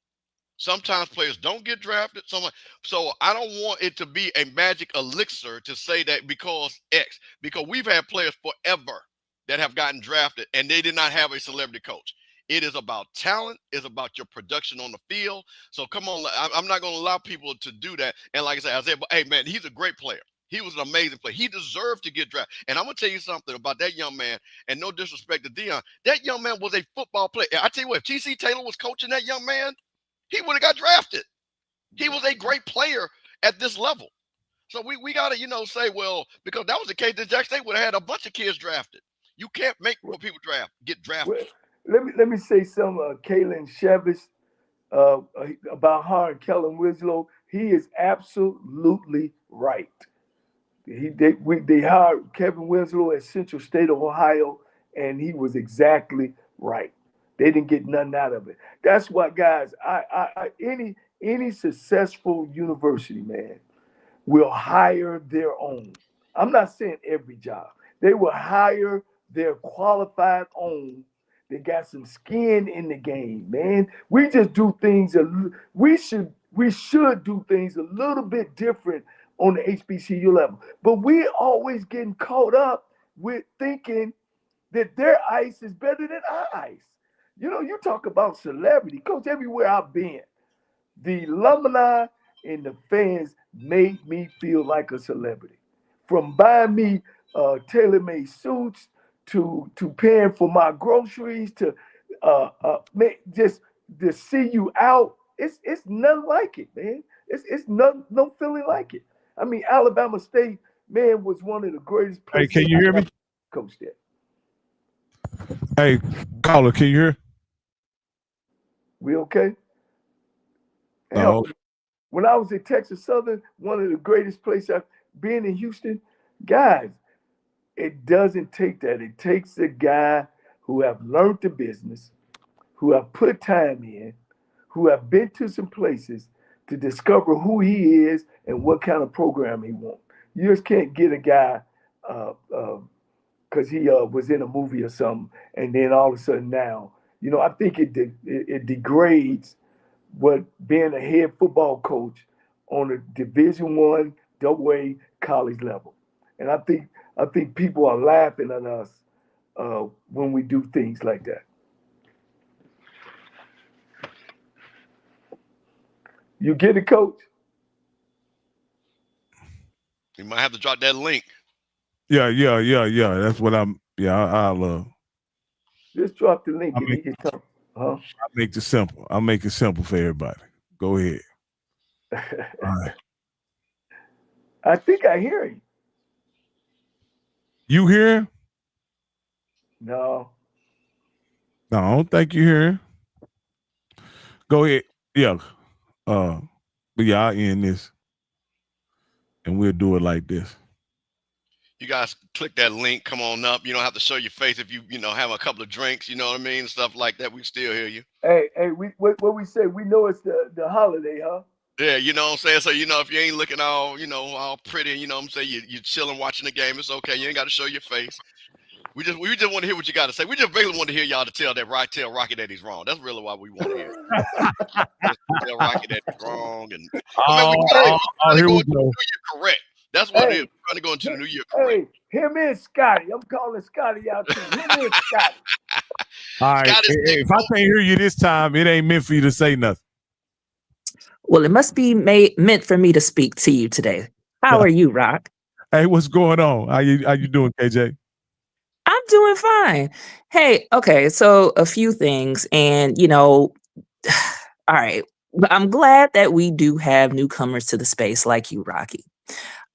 Sometimes players don't get drafted. So I don't want it to be a magic elixir to say that because X, because we've had players forever that have gotten drafted and they did not have a celebrity coach. It is about talent. It's about your production on the field. So come on, I'm not going to allow people to do that. And like I said, Isaiah, hey man, he's a great player. He was an amazing player. He deserved to get drafted. And I'm going to tell you something about that young man, and no disrespect to DeSean. That young man was a football player. I tell you what, if T.C. Taylor was coaching that young man, he would have got drafted. He was a great player at this level. So we got to, say, well, because that was the case, that Jackson State would have had a bunch of kids drafted. You can't make people get drafted. Well, let me say something, Kalen Chevis, about hiring Kellen Winslow. He is absolutely right. They hired Kevin Winslow at Central State of Ohio, and he was exactly right. They didn't get nothing out of it. That's why, guys. Any successful university, man, will hire their own. I'm not saying every job. They will hire their qualified own. They got some skin in the game, man. We just do things. We should do things a little bit different on the HBCU level. But we always getting caught up with thinking that their ice is better than our ice. You know, you talk about celebrity, coach. Everywhere I've been, the alumni and the fans made me feel like a celebrity. From buying me tailor-made suits to paying for my groceries to just to see you out. It's nothing like it, man. It's no feeling like it. I mean, Alabama State, man, was one of the greatest Hey, places can you hear me? Coach there. Hey, caller, can you hear? We okay? No. When I was at Texas Southern, one of the greatest places I've been in Houston, guys, it doesn't take that. It takes a guy who have learned the business, who have put time in, who have been to some places to discover who he is and what kind of program he wants. You just can't get a guy because he was in a movie or something, and then all of a sudden now, you know, I think it degrades what being a head football coach on a Division I, AA college level. And I think people are laughing at us when we do things like that. You get it, coach? You might have to drop that link. Yeah. That's what I'll Just drop the link and he can come. Huh? I'll make it simple. I'll make it simple for everybody. Go ahead. All right. I think I hear him. You hear? No. No, I don't think you hear. Go ahead. Yeah. But yeah, I'll end this. And we'll do it like this. You guys click that link, come on up. You don't have to show your face if you have a couple of drinks, you know what I mean? Stuff like that. We still hear you. Hey, what we say, we know it's the holiday, huh? Yeah, you know what I'm saying? So, if you ain't looking all, all pretty, you know what I'm saying? You're chilling watching the game. It's okay. You ain't got to show your face. We just want to hear what you got to say. We just basically want to hear y'all to tell Rocky that he's wrong. That's really why we want to hear. Tell Rocky that he's wrong. And here we go. Correct. That's what it is. We're trying to go into the new year correct. Hey, him and Scotty. I'm calling Scotty out too. Him and Scotty. All right. If I can't hear you this time, it ain't meant for you to say nothing. Well, it must be meant for me to speak to you today. How are you, Rock? Hey, what's going on? How you doing, KJ? I'm doing fine. Hey, okay, so a few things, and all right. I'm glad that we do have newcomers to the space like you, Rocky.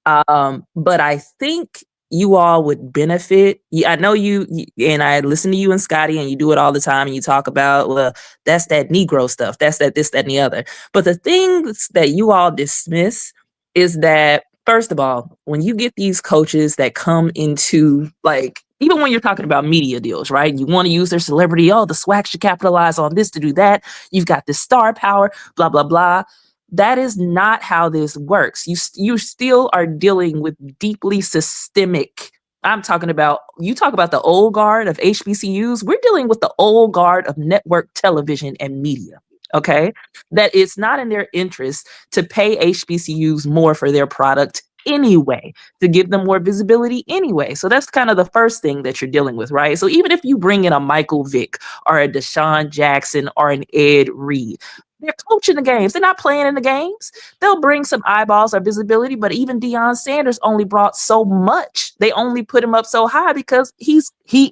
But I think you all would benefit. I know you and I listen to you and Scotty, and you do it all the time, and you talk about, well, that's that Negro stuff. That's that, this, that, and the other. But the things that you all dismiss is that, first of all, when you get these coaches that come into, like, even when you're talking about media deals, right? You want to use their celebrity. Oh, the swag should capitalize on this to do that. You've got this star power, blah, blah, blah. That is not how this works. You still are dealing with deeply systemic. I'm talking about, you talk about the old guard of HBCUs. We're dealing with the old guard of network television and media. Okay. That it's not in their interest to pay HBCUs more for their product anyway, to give them more visibility anyway. So that's kind of the first thing that you're dealing with, right? So even if you bring in a Michael Vick or a DeSean Jackson or an Ed Reed, they're coaching the games. They're not playing in the games. They'll bring some eyeballs or visibility, but even Deion Sanders only brought so much. They only put him up so high because he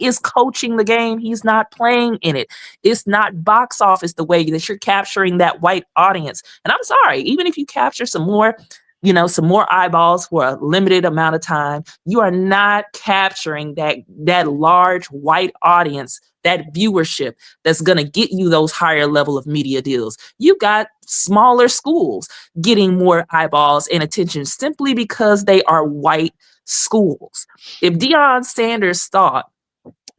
is coaching the game. He's not playing in it. It's not box office the way that you're capturing that white audience. And I'm sorry, even if you capture some more eyeballs for a limited amount of time, you are not capturing that large white audience that viewership that's going to get you those higher level of media deals. You got smaller schools getting more eyeballs and attention simply because they are white schools. If Deion Sanders thought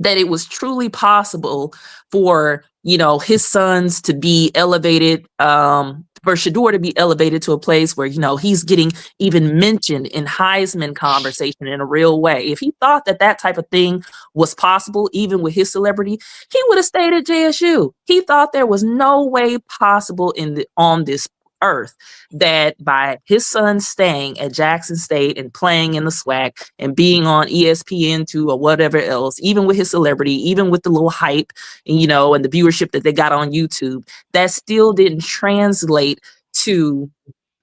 that it was truly possible for, his sons to be elevated, for Shador to be elevated to a place where, he's getting even mentioned in Heisman conversation in a real way. If he thought that type of thing was possible, even with his celebrity, he would have stayed at JSU. He thought there was no way possible on this earth that by his son staying at Jackson State and playing in the SWAC and being on ESPN2 or whatever else, even with his celebrity, even with the little hype, and the viewership that they got on YouTube, that still didn't translate to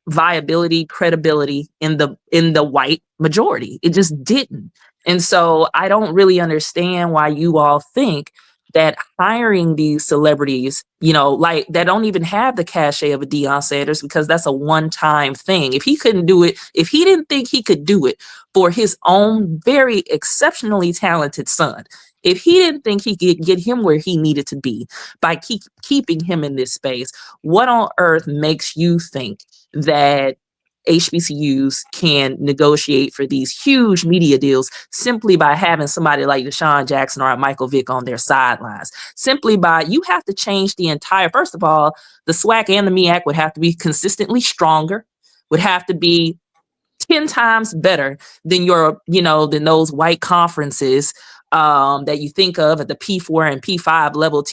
viability, credibility in the white majority. It just didn't. And so I don't really understand why you all think that hiring these celebrities, like that don't even have the cachet of a Deion Sanders, because that's a one-time thing. If he couldn't do it, if he didn't think he could do it for his own very exceptionally talented son, if he didn't think he could get him where he needed to be by keeping him in this space, what on earth makes you think that HBCUs can negotiate for these huge media deals simply by having somebody like DeSean Jackson or Michael Vick on their sidelines? Simply by, you have to change the entire, first of all, the SWAC and the MEAC would have to be consistently stronger, would have to be 10 times better than than those white conferences that you think of at the P4 and P5 level,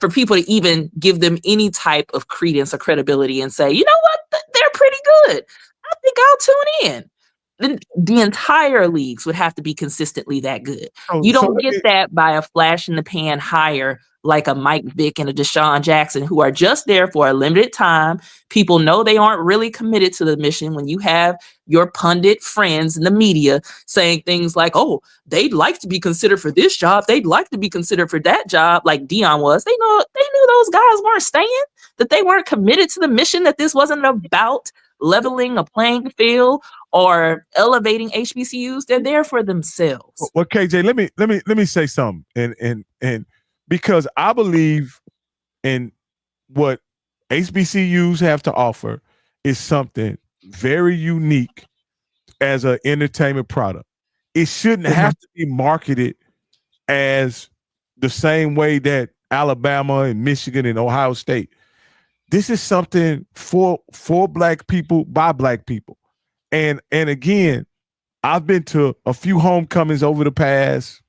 for people to even give them any type of credence or credibility and say, you know what, they're pretty good. I think I'll tune in. Then the entire leagues would have to be consistently that good. You don't get that by a flash in the pan hire like a Mike Vick and a DeSean Jackson, who are just there for a limited time. People know they aren't really committed to the mission when you have your pundit friends in the media saying things like, oh, they'd like to be considered for this job, they'd like to be considered for that job, like Deion was. They knew those guys weren't staying, that they weren't committed to the mission, that this wasn't about leveling a playing field or elevating HBCUs. They're there for themselves. Well, KJ, let me say something, and because I believe in what HBCUs have to offer is something very unique as an entertainment product. It shouldn't have to be marketed as the same way that Alabama and Michigan and Ohio State. This is something for Black people by Black people. And again, I've been to a few homecomings over the past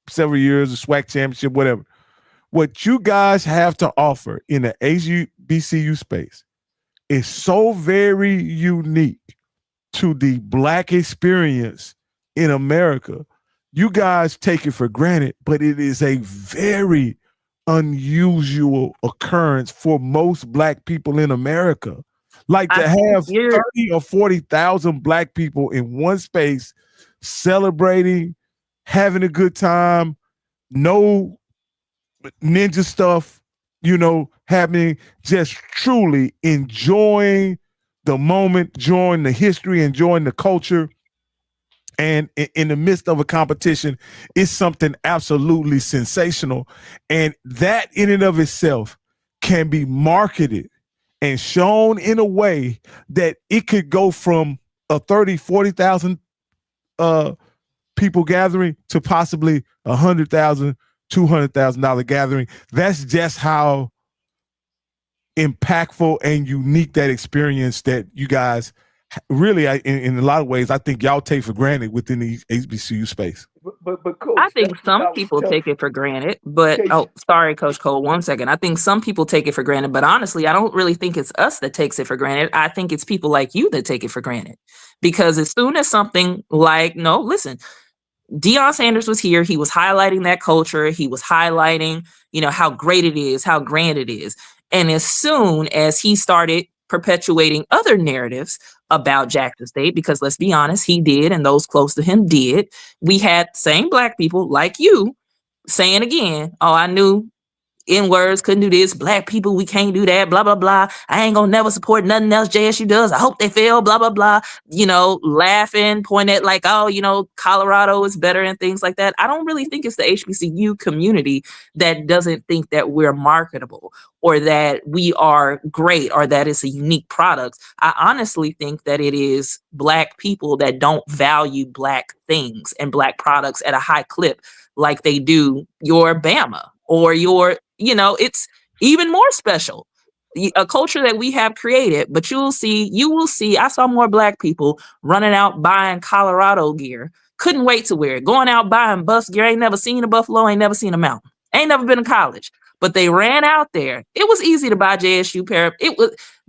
several years, a SWAC championship, whatever. What you guys have to offer in the HBCU space is so very unique to the Black experience in America. You guys take it for granted, but it is a very unusual occurrence for most Black people in America. Like to have 30 or 40,000 Black people in one space celebrating, having a good time, no ninja stuff, happening, just truly enjoying the moment, enjoying the history, enjoying the culture. And in the midst of a competition, is something absolutely sensational. And that in and of itself can be marketed and shown in a way that it could go from a 30, 40,000 people gathering to possibly $100,000, $200,000 gathering. That's just how impactful and unique that experience that you guys really, in a lot of ways, I think y'all take for granted within the HBCU space. But Coach, I think some people take it for granted, but sorry, Coach Cole, 1 second. I think some people take it for granted, but honestly, I don't really think it's us that takes it for granted. I think it's people like you that take it for granted, because as soon as something like, no, listen, Deion Sanders was here. He was highlighting that culture. He was highlighting, how great it is, how grand it is. And as soon as he started perpetuating other narratives about Jackson State, because let's be honest, he did, and those close to him did, we had same Black people like you saying again, oh, I knew N-words, couldn't do this, black people, we can't do that, blah, blah, blah. I ain't gonna never support nothing else JSU does. I hope they fail, blah, blah, blah. Laughing, point at like, oh, Colorado is better and things like that. I don't really think it's the HBCU community that doesn't think that we're marketable or that we are great or that it's a unique product. I honestly think that it is black people that don't value black things and black products at a high clip like they do your Bama or it's even more special. A culture that we have created, but you will see, I saw more black people running out buying Colorado gear. Couldn't wait to wear it. Going out buying bus gear. Ain't never seen a buffalo, ain't never seen a mountain. Ain't never been to college. But they ran out there. It was easy to buy JSU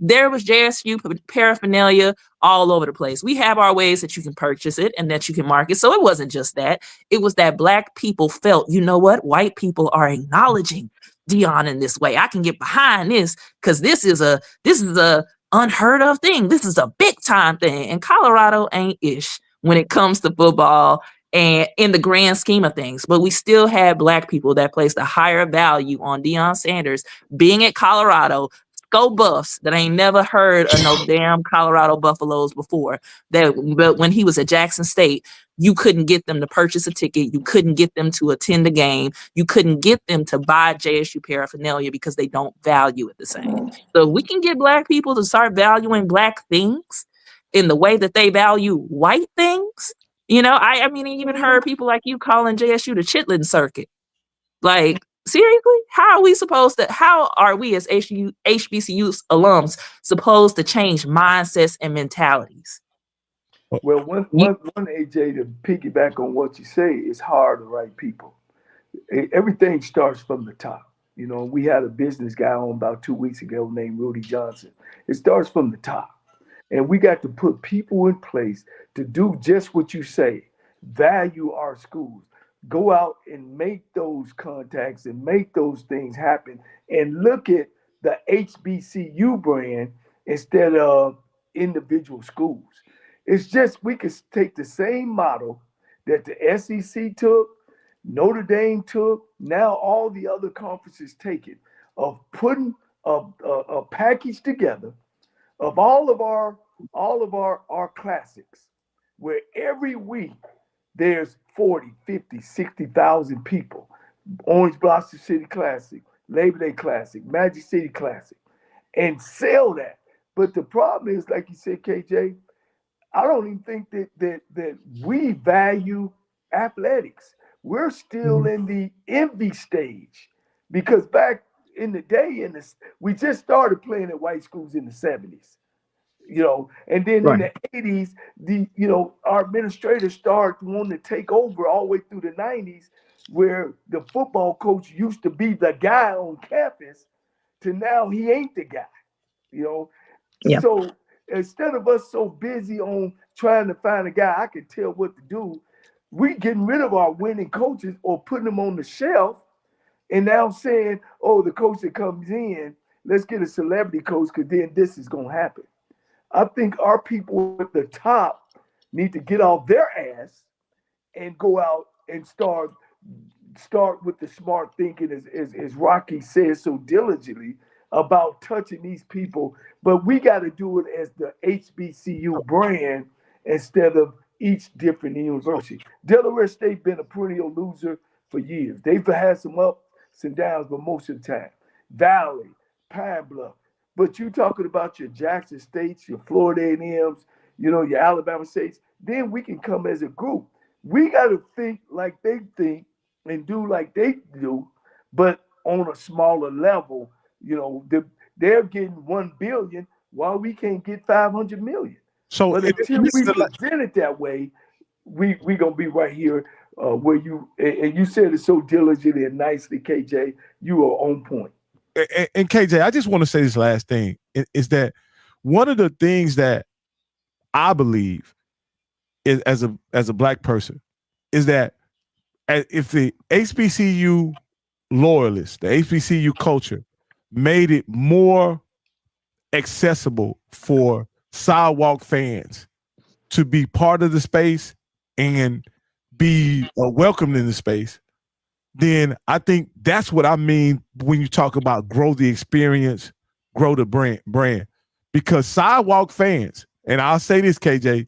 there was JSU paraphernalia all over the place. We have our ways that you can purchase it and that you can market. So it wasn't just that. It was that black people felt, you know what? White people are acknowledging DeSean in this way. I can get behind this because this is a unheard of thing. This is a big time thing. And Colorado ain't ish when it comes to football and in the grand scheme of things. But we still had black people that placed a higher value on Deion Sanders being at Colorado. Go Buffs that ain't never heard of no damn Colorado Buffaloes before. But when he was at Jackson State, you couldn't get them to purchase a ticket. You couldn't get them to attend a game. You couldn't get them to buy JSU paraphernalia because they don't value it the same. So we can get black people to start valuing black things in the way that they value white things. I even heard people like you calling JSU the Chitlin circuit. Like, seriously? How are we as HBCU alums supposed to change mindsets and mentalities? Well, one AJ, to piggyback on what you say, it's hard to write people. Everything starts from the top. We had a business guy on about 2 weeks ago named Rudy Johnson. It starts from the top. And we got to put people in place to do just what you say, value our schools, go out and make those contacts and make those things happen and look at the HBCU brand instead of individual schools. It's just we could take the same model that the SEC took, Notre Dame took, now all the other conferences take it, of putting a package together of all of our classics, where every week there's 40, 50, 60,000 people. Orange Blossom City Classic, Labor Day Classic, Magic City Classic, and sell that. But the problem is, like you said, KJ, I don't even think that we value athletics. We're still in the envy stage, because back in the day, we just started playing at white schools in the 70s. And then in the 80s, our administrators started wanting to take over all the way through the 90s, where the football coach used to be the guy on campus to now he ain't the guy, Yeah. So instead of us so busy on trying to find a guy I can tell what to do, we getting rid of our winning coaches or putting them on the shelf and now saying, oh, the coach that comes in, let's get a celebrity coach because then this is going to happen. I think our people at the top need to get off their ass and go out and start with the smart thinking, as Rocky says so diligently, about touching these people. But we got to do it as the HBCU brand instead of each different university. Delaware State been a perennial loser for years. They've had some ups and downs, but most of the time. Valley, Pine Bluff. But you talking about your Jackson States, your Florida A&Ms, your Alabama States, then we can come as a group. We got to think like they think and do like they do, but on a smaller level. They're getting $1 billion while we can't get $500 million. So but until we present it that way, we gonna be right here where you said it so diligently and nicely, KJ. You are on point. And KJ, I just want to say this last thing is that one of the things that I believe is as a black person is that if the HBCU loyalists, the HBCU culture made it more accessible for sidewalk fans to be part of the space and be welcomed in the space, then I think that's what I mean when you talk about grow the experience, grow the brand. Because sidewalk fans, and I'll say this, KJ,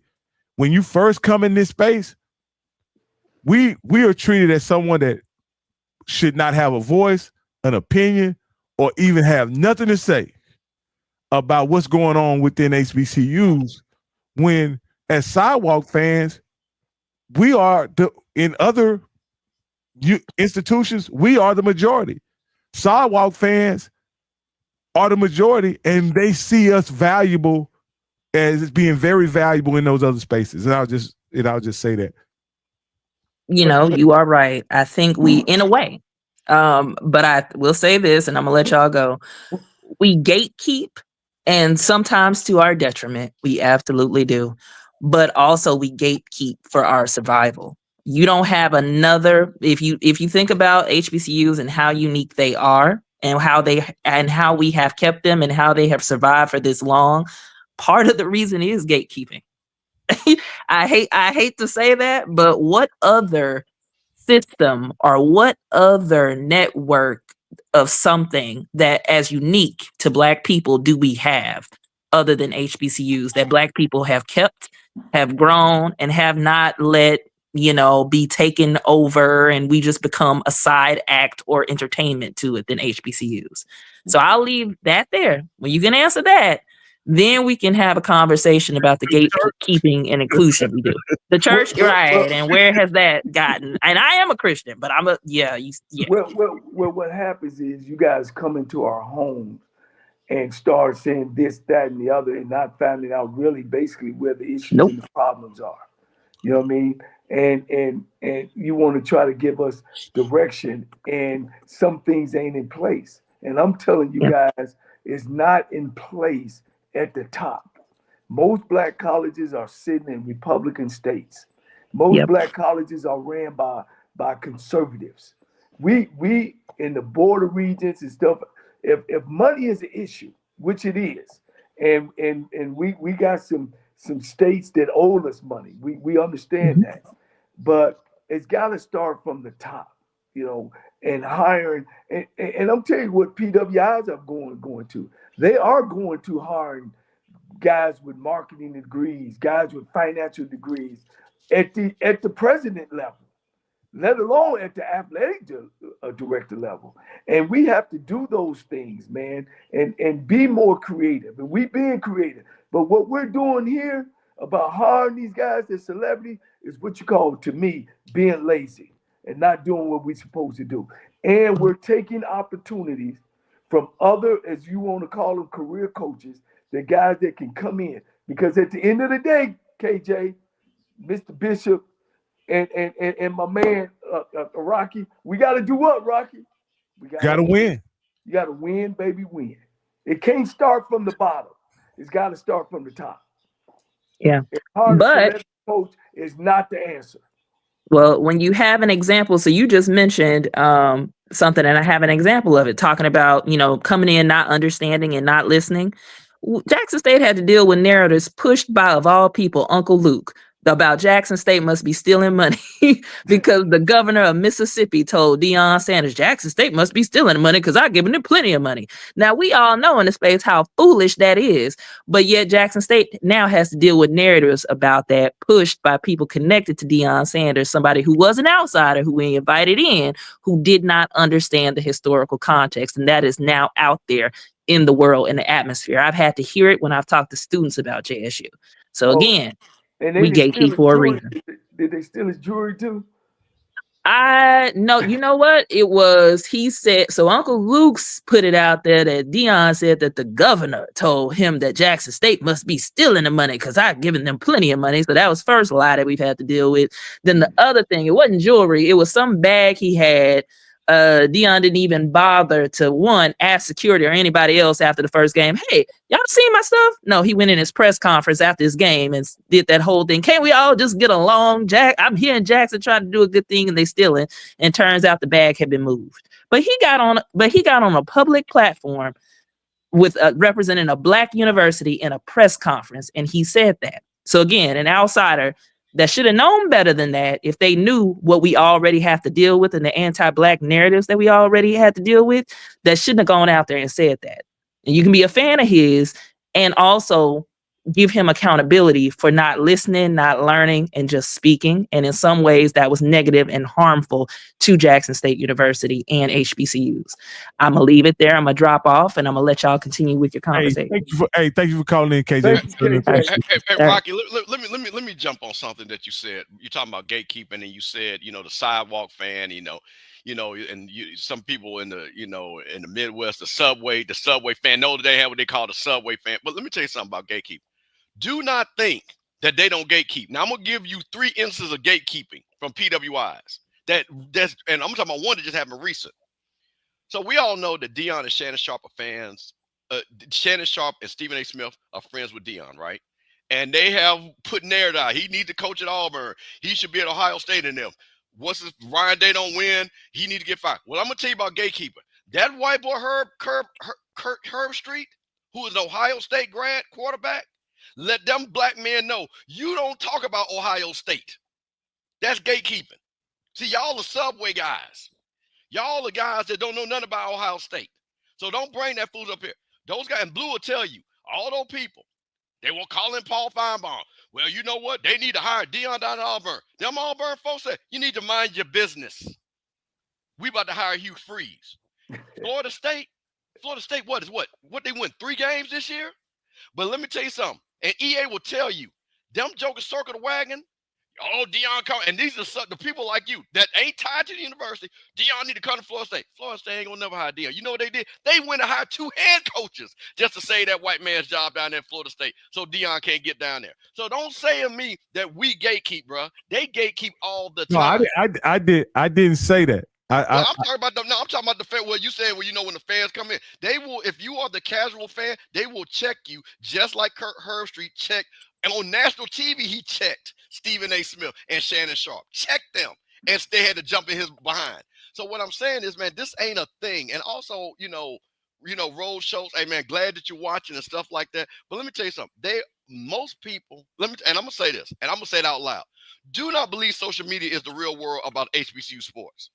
when you first come in this space, we are treated as someone that should not have a voice, an opinion, or even have nothing to say about what's going on within HBCUs, when as sidewalk fans, we are in other institutions, we are the majority. Sidewalk fans are the majority, and they see us valuable as being very valuable in those other spaces. And I'll just say that. You know, you are right. I think we, in a way, but I will say this, and I'm gonna let y'all go. We gatekeep, and sometimes to our detriment. We absolutely do. But also we gatekeep for our survival. You don't have another, if you think about HBCUs and how unique they are and how we have kept them and how they have survived for this long, part of the reason is gatekeeping. I hate to say that, but what other system or what other network of something that as unique to Black people do we have other than HBCUs that Black people have kept, have grown, and have not let, be taken over and we just become a side act or entertainment to it than HBCUs. So I'll leave that there. When you can answer that, then we can have a conversation about the gatekeeping and inclusion we do. The church, right? And where has that gotten? And I am a Christian, but I'm yeah. Well, what happens is you guys come into our homes and start saying this, that, and the other, and not finding out really basically where the issues and the problems are. You know what I mean? And you want to try to give us direction, and some things ain't in place. And I'm telling you guys, it's not in place at the top. Most Black colleges are sitting in Republican states. Most Black colleges are ran by conservatives. We in the border regions and stuff, if money is an issue, which it is, and we got some states that owe us money. We understand that. But it's got to start from the top, and hiring. And I'm telling you what PWIs are going to. They are going to hiring guys with marketing degrees, guys with financial degrees at the president level, let alone at the athletic director level. And we have to do those things, man, and be more creative. And we being creative. But what we're doing here about hiring these guys as celebrity is what you call, to me, being lazy and not doing what we're supposed to do. And we're taking opportunities from other, as you want to call them, career coaches, the guys that can come in. Because at the end of the day, KJ, Mr. Bishop, and my man, Rocky, we got to do what, Rocky? We got to win. You got to win, baby, win. It can't start from the bottom. It's got to start from the top. Yeah. But coach is not the answer. Well, when you have an example, so you just mentioned something, and I have an example of it, talking about, coming in, not understanding and not listening. Jackson State had to deal with narratives pushed by, of all people, Uncle Luke, about Jackson State must be stealing money because the governor of Mississippi told DeSean Sanders, Jackson State must be stealing money because I've given them plenty of money. Now, we all know in the space how foolish that is, but yet Jackson State now has to deal with narratives about that pushed by people connected to DeSean Sanders, somebody who was an outsider who we invited in, who did not understand the historical context. And that is now out there in the world, in the atmosphere. I've had to hear it when I've talked to students about JSU. So again, we gatekeep for a reason. Did they steal his jewelry too? No, you know what? It was, he said, so Uncle Luke's put it out there that DeSean said that the governor told him that Jackson State must be stealing the money because I've given them plenty of money. So that was first lie that we've had to deal with. Then the other thing, it wasn't jewelry. It was some bag he had. DeSean didn't even bother to ask security or anybody else after the first game, hey, y'all seen my stuff? No, he went in his press conference after his game and did that whole thing. Can't we all just get along? I'm hearing Jackson trying to do a good thing and they stealing, and turns out the bag had been moved. But he got on a public platform with representing a Black university in a press conference, and he said that. So again, an outsider that should have known better than that if they knew what we already have to deal with and the anti-Black narratives that we already had to deal with, that shouldn't have gone out there and said that. And you can be a fan of his and also give him accountability for not listening, not learning, and just speaking. And in some ways that was negative and harmful to Jackson State University and HBCUs. I'm gonna leave it there. I'm gonna drop off and I'm gonna let y'all continue with your conversation. Thank you for calling in, KJ. Hey, Rocky, let me jump on something that you said. You're talking about gatekeeping, and you said, the sidewalk fan, and some people in the, in the Midwest, the subway fan. No, they have what they call the subway fan. But let me tell you something about gatekeeping. Do not think that they don't gatekeep. Now I'm gonna give you 3 instances of gatekeeping from PWIs. And I'm talking about one that just happened recent. So we all know that DeSean and Shannon Sharp are fans. Shannon Sharp and Stephen A. Smith are friends with DeSean, right? And they have put narrative out. He needs to coach at Auburn. He should be at Ohio State and them. Ryan Day don't win, he need to get fired. Well, I'm gonna tell you about gatekeeper. That white boy Herb Street, who is an Ohio State grad quarterback, let them black men know you don't talk about Ohio State. That's gatekeeping. See, y'all are subway guys. Y'all are guys that don't know nothing about Ohio State. So don't bring that food up here. Those guys, and Blue will tell you, all those people, they will call in Paul Feinbaum. Well, you know what? They need to hire DeSean down at Auburn. Them Auburn folks said, you need to mind your business. We about to hire Hugh Freeze. Florida State, what? What they win 3 games this year? But let me tell you something. And EA will tell you, them jokers circle the wagon. Oh, DeSean come, and these are the people like you that ain't tied to the university. DeSean need to come to Florida State. Florida State ain't gonna never hire DeSean. You know what they did? They went and hired 2 head coaches just to save that white man's job down there in Florida State, so DeSean can't get down there. So don't say to me that we gatekeep, bro. They gatekeep all the time. No, I didn't say that. I'm talking about them. No, I'm talking about the fan. Well, you saying, when the fans come in, they will. If you are the casual fan, they will check you just like Kurt Herbstreit checked. And on national TV, he checked Stephen A. Smith and Shannon Sharp. Checked them, and they had to jump in his behind. So what I'm saying is, man, this ain't a thing. And also, road shows. Hey, man, glad that you're watching and stuff like that. But let me tell you something. Most people. And I'm gonna say this, and I'm gonna say it out loud. Do not believe social media is the real world about HBCU sports.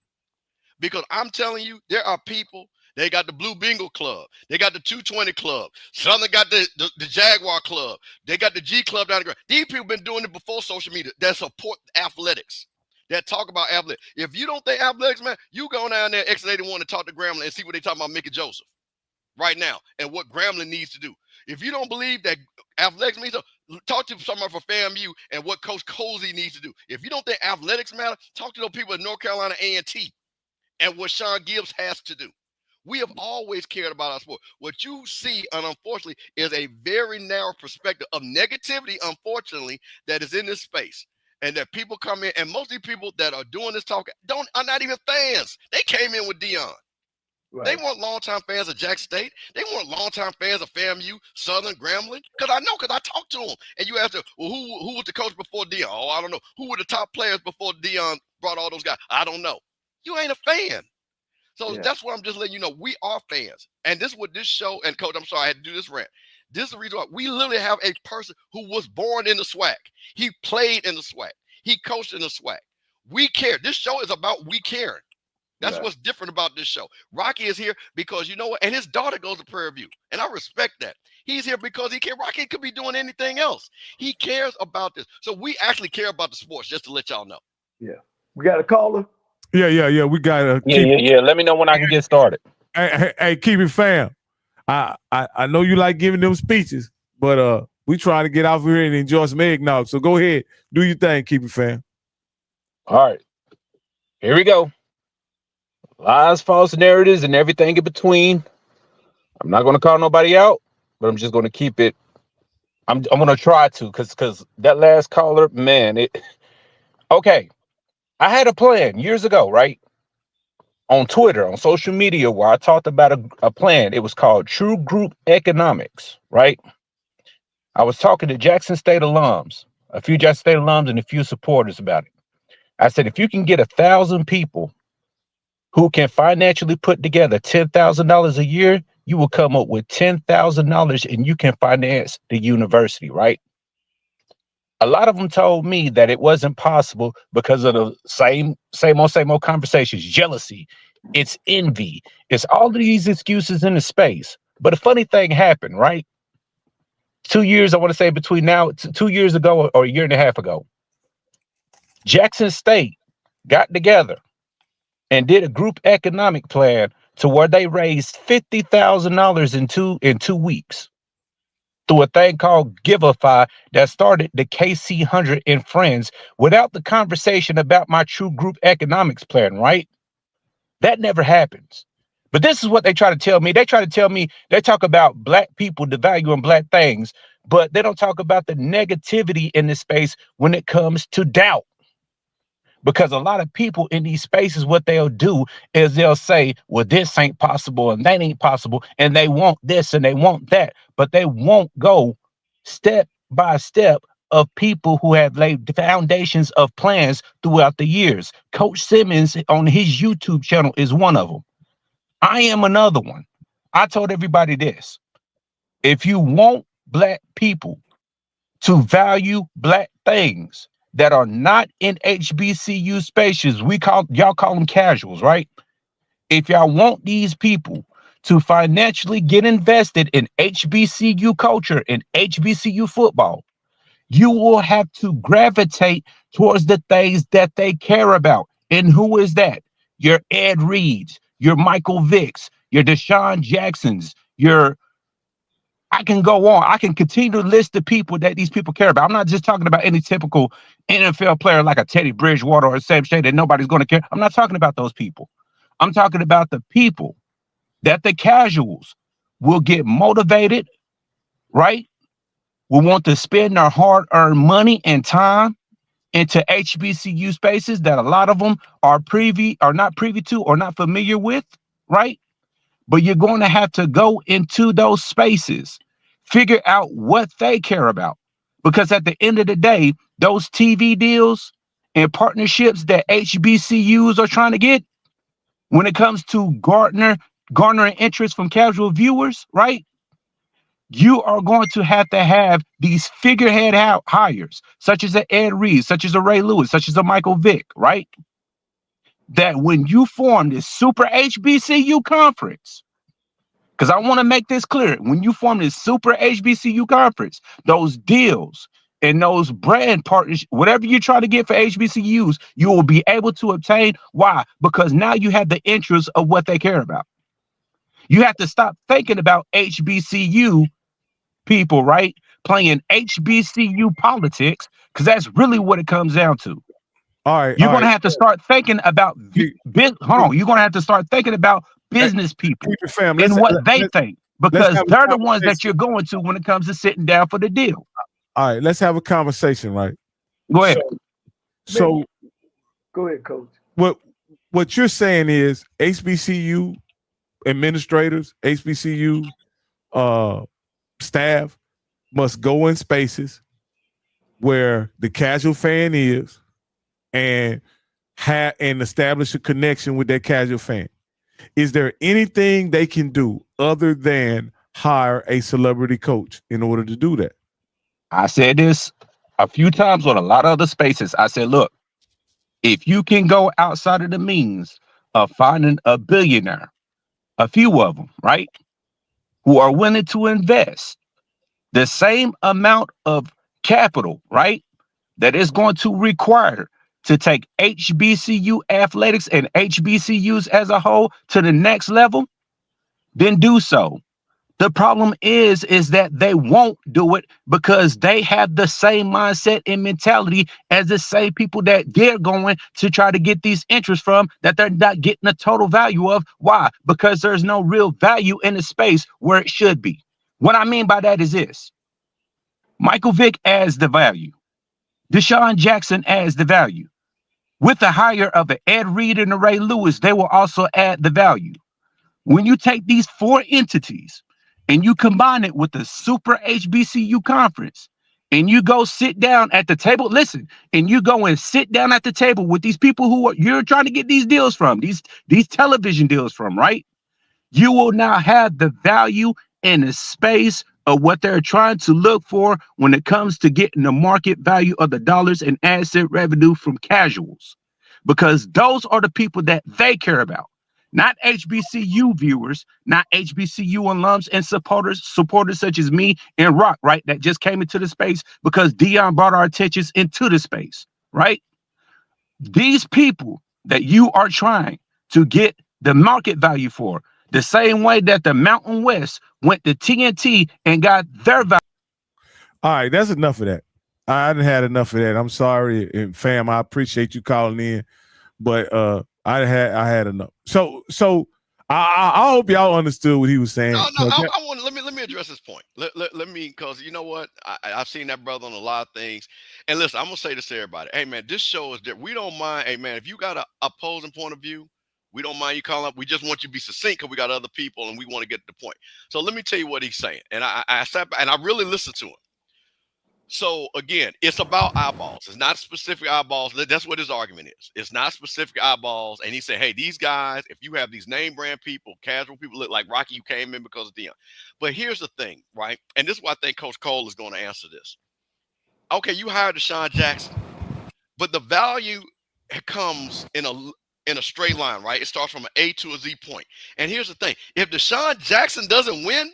Because I'm telling you, there are people, they got the Blue Bingo Club. They got the 220 Club. Southern got the Jaguar Club. They got the G Club down the ground. These people been doing it before social media that support athletics, that talk about athletics. If you don't think athletics, man, you go down there, X81, and talk to Grambling and see what they talking about Mickey Joseph right now and what Grambling needs to do. If you don't believe that athletics means, talk to someone from FAMU and what Coach Cozy needs to do. If you don't think athletics matter, talk to those people at North Carolina A&T. And what Sean Gibbs has to do. We have always cared about our sport. What you see, and unfortunately, is a very narrow perspective of negativity, unfortunately, that is in this space. And that people come in, and most of the people that are doing this talk are not even fans. They came in with DeSean. Right. They weren't longtime fans of Jackson State. They weren't longtime fans of FAMU, Southern, Grambling. Because I talked to them. And you asked them, well, who was the coach before DeSean? Oh, I don't know. Who were the top players before DeSean brought all those guys? I don't know. You ain't a fan. So that's what I'm just letting you know. We are fans. And this is what this show, and Coach, I'm sorry, I had to do this rant. This is the reason why we literally have a person who was born in the SWAC. He played in the SWAC. He coached in the SWAC. We care. This show is about we caring. That's what's different about this show. Rocky is here because you know what? And his daughter goes to Prairie View. And I respect that. He's here because he cares. Rocky could be doing anything else. He cares about this. So we actually care about the sports, just to let y'all know. Yeah. We got a caller? Yeah. We got to Let me know when I can get started. Hey, keep it fam. I know you like giving them speeches, but we trying to get out here and enjoy some eggnog. So go ahead, do your thing, keep it fam. All right, here we go. Lies, false narratives, and everything in between. I'm not going to call nobody out, but I'm just going to keep it. I'm going to try to, because that last caller, man, okay. I had a plan years ago, right? On Twitter, on social media, where I talked about a plan. It was called True Group Economics, right? I was talking to Jackson State alums, a few Jackson State alums and a few supporters about it. I said, if you can get 1,000 people who can financially put together $10,000 a year, you will come up with $10,000 and you can finance the university, right? A lot of them told me that it wasn't possible because of the same old conversations, jealousy, it's envy, it's all of these excuses in the space. But a funny thing happened, right? 2 years, I want to say between now, 2 years ago or a year and a half ago, Jackson State got together and did a group economic plan to where they raised $50,000 in 2 weeks through a thing called Giveify that started the KC 100 and Friends without the conversation about my true group economics plan, right? That never happens. But this is what they try to tell me. They talk about black people devaluing black things, but they don't talk about the negativity in this space when it comes to doubt. Because a lot of people in these spaces, what they'll do is they'll say, well, this ain't possible and that ain't possible, and they want this and they want that, but they won't go step by step of people who have laid the foundations of plans throughout the years. Coach Simmons on his YouTube channel is one of them. I am another one. I told everybody this: if you want black people to value black things that are not in HBCU spaces, y'all call them casuals, right? If y'all want these people to financially get invested in HBCU culture and HBCU football, you will have to gravitate towards the things that they care about. And who is that? Your Ed Reeds, your Michael Vicks, your DeSean Jacksons, I can go on. I can continue to list the people that these people care about. I'm not just talking about any typical NFL player like a Teddy Bridgewater or Sam Shea that nobody's going to care. I'm not talking about those people. I'm talking about the people that the casuals will get motivated, right? Will want to spend their hard-earned money and time into HBCU spaces that a lot of them are not privy to or not familiar with, right? But you're going to have to go into those spaces, figure out what they care about. Because at the end of the day, those TV deals and partnerships that HBCUs are trying to get, when it comes to garnering interest from casual viewers, right? You are going to have these figurehead hires, such as an Ed Reed, such as a Ray Lewis, such as a Michael Vick, right? That when you form this super HBCU conference, because I want to make this clear, when you form this super HBCU conference, those deals and those brand partners, whatever you try to get for HBCUs, you will be able to obtain. Why? Because now you have the interest of what they care about. You have to stop thinking about HBCU people, right? Playing HBCU politics, because that's really what it comes down to. All right. You're going to have to start thinking about You're going to have to start thinking about business people and what they think, because they're the ones that you're going to when it comes to sitting down for the deal. All right, let's have a conversation, right? Go ahead. So go ahead, Coach. What you're saying is HBCU administrators, HBCU staff must go in spaces where the casual fan is and establish a connection with that casual fan. Is there anything they can do other than hire a celebrity coach in order to do that? I said this a few times on a lot of other spaces. I said, look, if you can go outside of the means of finding a billionaire, a few of them, right, who are willing to invest the same amount of capital, right, that is going to require to take HBCU athletics and HBCUs as a whole to the next level, then do so. The problem is that they won't do it because they have the same mindset and mentality as the same people that they're going to try to get these interests from, that they're not getting the total value of. Why? Because there's no real value in the space where it should be. What I mean by that is this: Michael Vick adds the value. DeSean Jackson adds the value. With the hire of an Ed Reed and a Ray Lewis, they will also add the value. When you take these four entities and you combine it with the super HBCU conference, and you go sit down at the table, listen, and you go and sit down at the table with these people who you're trying to get these deals from, these television deals from, right? You will now have the value in a space of what they're trying to look for when it comes to getting the market value of the dollars and asset revenue from casuals, because those are the people that they care about, not HBCU viewers, not HBCU alums and supporters such as me and Rock, right? That just came into the space because DeSean brought our attentions into the space, right? These people that you are trying to get the market value for, the same way that the Mountain West went to TNT and got their value. All right, that's enough of that. I done had enough of that. I'm sorry, and fam. I appreciate you calling in, but I had enough. So I hope y'all understood what he was saying. No, I want let me address this point. Let me, because you know what, I've seen that brother on a lot of things. And listen, I'm gonna say this to everybody. Hey man, this show is that we don't mind. Hey man, if you got a opposing point of view, we don't mind you calling up. We just want you to be succinct because we got other people and we want to get to the point. So let me tell you what he's saying. And I sat back and I really listened to him. So again, it's about eyeballs. It's not specific eyeballs. That's what his argument is. It's not specific eyeballs. And he said, hey, these guys, if you have these name brand people, casual people, look like Rocky, you came in because of them. But here's the thing, right? And this is why I think Coach Cole is going to answer this. Okay, you hired DeSean Jackson, but the value comes in a straight line, right? It starts from an A to a Z point. And here's the thing. If DeSean Jackson doesn't win,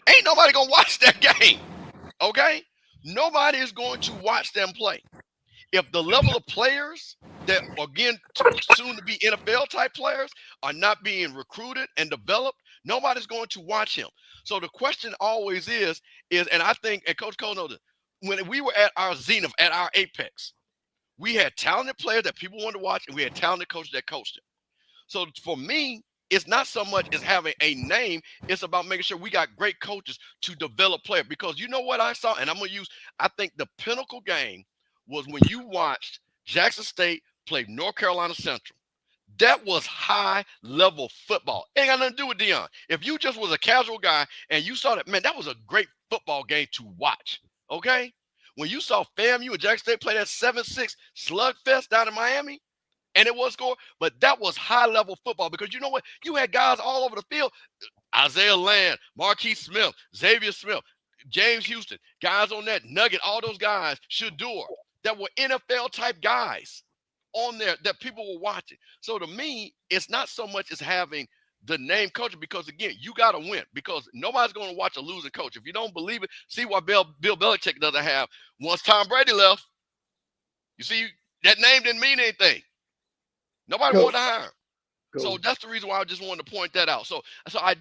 ain't nobody going to watch that game, okay? Nobody is going to watch them play. If the level of players that, again, soon to be NFL type players are not being recruited and developed, nobody's going to watch him. So the question always is, and I think, and Coach Cole knows this, when we were at our zenith, at our apex, we had talented players that people wanted to watch, and we had talented coaches that coached them. So for me, it's not so much as having a name. It's about making sure we got great coaches to develop players. Because you know what I saw? And I'm going to use, I think the pinnacle game was when you watched Jackson State play North Carolina Central. That was high-level football. Ain't got nothing to do with DeSean. If you just was a casual guy and you saw that, man, that was a great football game to watch, okay? When you saw FAMU and Jackson State play that 7-6 slugfest down in Miami, and it was score, but that was high-level football because you know what? You had guys all over the field. Isaiah Land, Marquise Smith, Xavier Smith, James Houston, guys on that Nugget, all those guys, Shador, that were NFL-type guys on there that people were watching. So to me, it's not so much as having the name coach because, again, you got to win because nobody's going to watch a losing coach. If you don't believe it, see why Bill Belichick doesn't have. Once Tom Brady left, you see, that name didn't mean anything. Nobody wanted to hire him. So that's the reason why I just wanted to point that out. So I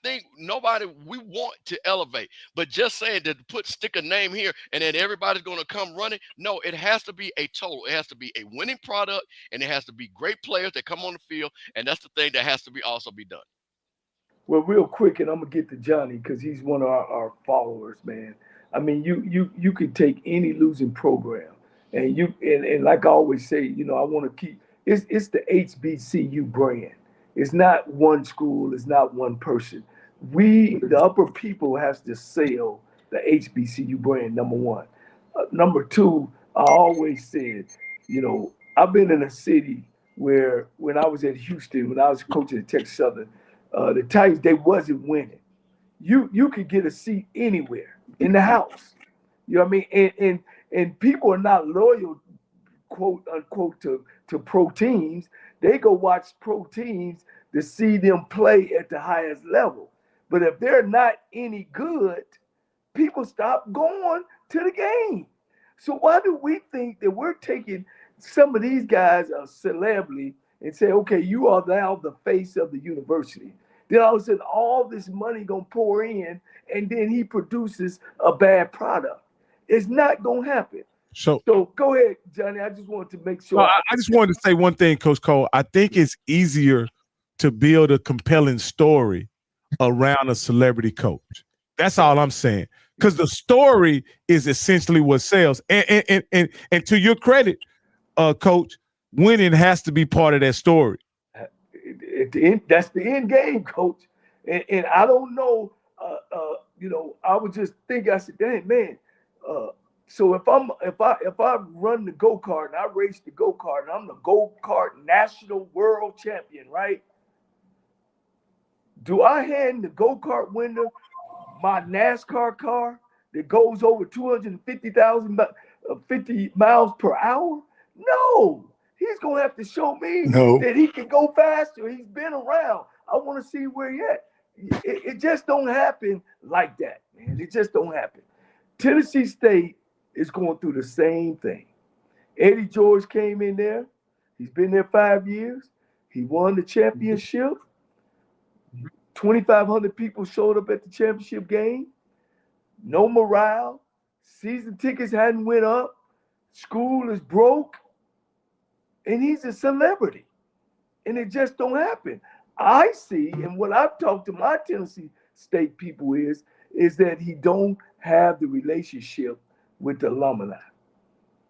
think we want to elevate, but just saying that stick a name here and then everybody's going to come running. No, it has to be a total. It has to be a winning product and it has to be great players that come on the field. And that's the thing that has to be also be done. Well, real quick, and I'm going to get to Johnnie because he's one of our followers, man. I mean, you could take any losing program and and like I always say, I want to keep, it's the HBCU brand. It's not one school. It's not one person. The upper people has to sell the HBCU brand, number one. Number two, I always said, I've been in a city where when I was at Houston, when I was coaching at Texas Southern, the Titans, they wasn't winning. You could get a seat anywhere in the house. You know what I mean? And people are not loyal, quote unquote, to pro teams. They go watch pro teams to see them play at the highest level. But if they're not any good, people stop going to the game. So why do we think that we're taking some of these guys celebly and say, okay, you are now the face of the university? Then all of a sudden, all this money gonna pour in, and then he produces a bad product. It's not gonna happen. So go ahead, Johnnie. I just wanted to make sure. I just wanted to say one thing, Coach Cole. I think it's easier to build a compelling story around a celebrity coach. That's all I'm saying. Because the story is essentially what sells. And to your credit, Coach, winning has to be part of that story. At the end, that's the end game, Coach. And I don't know. I was just thinking. I said, "Dang, man." So if I run the go-kart and I race the go-kart and I'm the go-kart national world champion, right? Do I hand the go-kart winner my NASCAR car that goes over 50 miles per hour? No, he's gonna have to show me that he can go faster. He's been around. I want to see where he at. It just don't happen like that, man. It just don't happen. Tennessee State is going through the same thing. Eddie George came in there. He's been there 5 years. He won the championship. 2,500 people showed up at the championship game. No morale. Season tickets hadn't went up. School is broke. And he's a celebrity. And it just don't happen. I see, and what I've talked to my Tennessee State people is that he don't have the relationship with the alumni.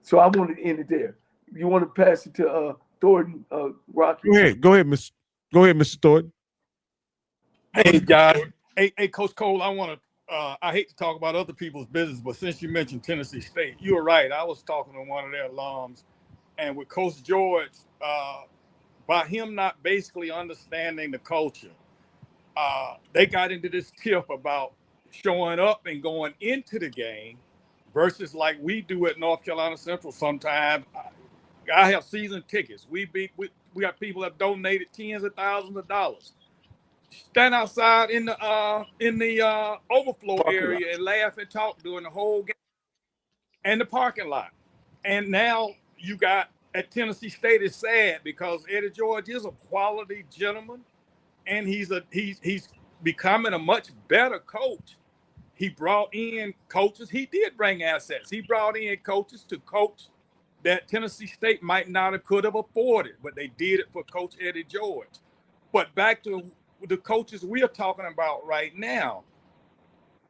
So I want to end it there. You want to pass it to Thornton, Rocky? Go ahead, Mr. Thornton. Hey guys, hey Coach Cole, I hate to talk about other people's business, but since you mentioned Tennessee State, you were right. I was talking to one of their alums, and with Coach George, by him not basically understanding the culture, they got into this tiff about showing up and going into the game versus like we do at North Carolina Central sometimes. I have season tickets. We got people that donated tens of thousands of dollars. Stand outside in the overflow area and laugh and talk during the whole game and the parking lot. And now you got at Tennessee State, it's sad because Eddie George is a quality gentleman, and he's becoming a much better coach. He brought in coaches. He did bring assets. He brought in coaches to coach that Tennessee State might not have could have afforded, but they did it for Coach Eddie George. But back to the coaches we are talking about right now,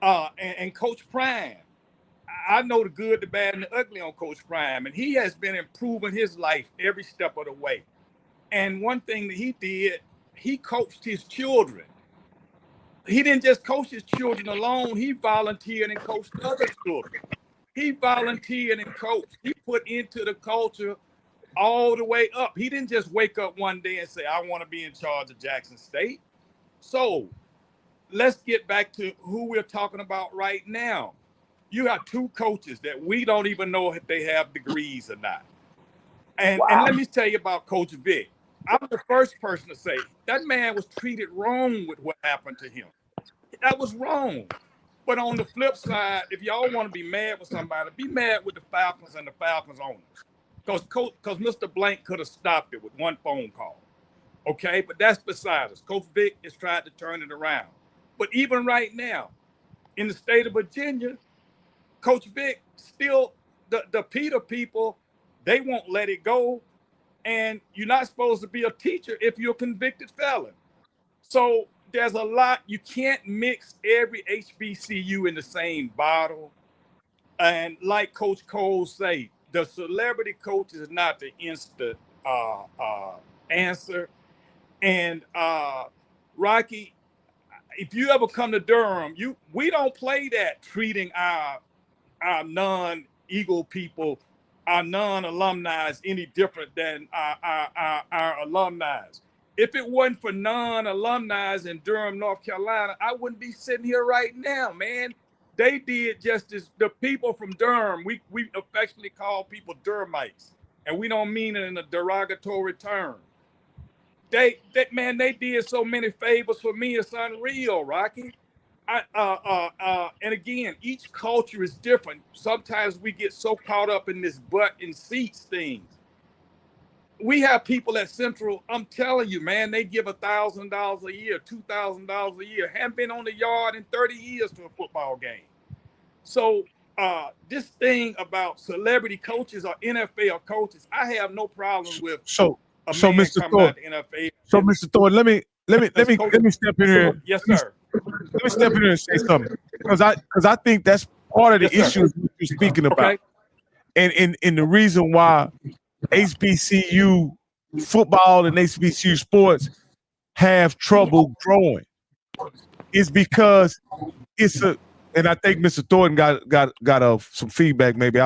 and Coach Prime. I know the good, the bad, and the ugly on Coach Prime, and he has been improving his life every step of the way. And one thing that he did, he coached his children. He didn't just coach his children alone. He volunteered and coached other children. He volunteered and coached. He put into the culture all the way up. He didn't just wake up one day and say, I want to be in charge of Jackson State. So let's get back to who we're talking about right now. You have two coaches that we don't even know if they have degrees or not. And let me tell you about Coach Vick. I'm the first person to say that man was treated wrong with what happened to him. That was wrong. But on the flip side, if y'all want to be mad with somebody, be mad with the Falcons and the Falcons owners. Because Mr. Blank could have stopped it with one phone call. Okay, but that's beside us. Coach Vick has tried to turn it around. But even right now, in the state of Virginia, Coach Vick still, the Peter people, they won't let it go. And you're not supposed to be a teacher if you're a convicted felon. So there's a lot. You can't mix every HBCU in the same bottle. And like Coach Cole say, the celebrity coach is not the instant answer. And Rocky, if you ever come to Durham, we don't play that treating our non-Eagle people, our non-alumni any different than our alumni. If it wasn't for non-alumni in Durham, North Carolina, I wouldn't be sitting here right now, man. They did just as the people from Durham, we affectionately call people Durhamites, and we don't mean it in a derogatory term. They did so many favors for me, it's unreal, Rocky. And again, each culture is different. Sometimes we get so caught up in this butt and seats things. We have people at Central, I'm telling you, man, they give $1,000 a year, $2,000 a year, haven't been on the yard in 30 years to a football game. So this thing about celebrity coaches or NFL coaches, I have no problem with. So Mr. Thornton, Mr. Thornton, let me step in here. Yes, sir. Let me step in here and say something, because I think that's part of the issues you're speaking about, and the reason why HBCU football and HBCU sports have trouble growing is because it's a. And I think Mr. Thornton got some feedback. Maybe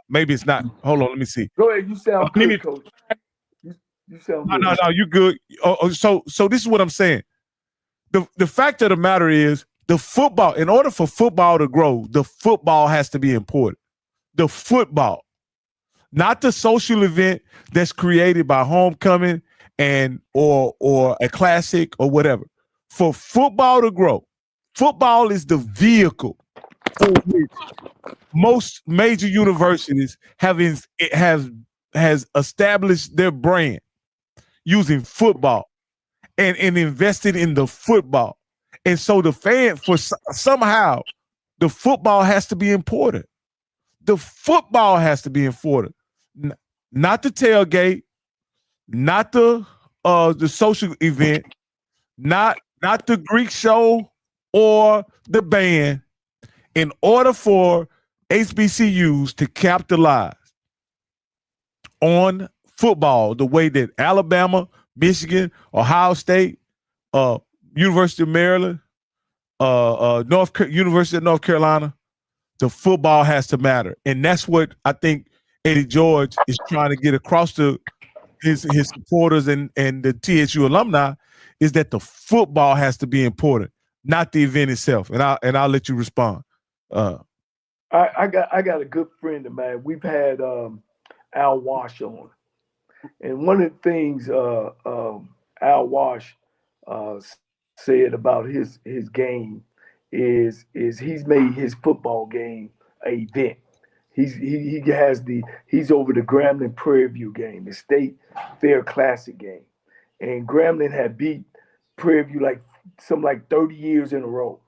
maybe it's not. Hold on, let me see. Go ahead. You sound good, Coach. You sound good. No, you good. So this is what I'm saying. The fact of the matter is The football, in order for football to grow, the football has to be important. The football, not the social event that's created by homecoming and or a classic or whatever. For football to grow, football is the vehicle for which most major universities has established their brand using football and invested in the football. And so the fan, somehow, the football has to be important. The football has to be important. Not the tailgate, not the social event, not the Greek show or the band. In order for HBCUs to capitalize on football the way that Alabama, Michigan, Ohio State, University of Maryland, University of North Carolina, the football has to matter. And that's what I think Eddie George is trying to get across to his supporters and the TSU alumni, is that the football has to be important, not the event itself. And I'll let you respond. I got a good friend of mine. We've had Al Wash on. And one of the things Al Wash said about his game is he's made his football game an event. He's over the Grambling Prairie View game, the State Fair Classic game. And Grambling had beat Prairie View like 30 years in a row.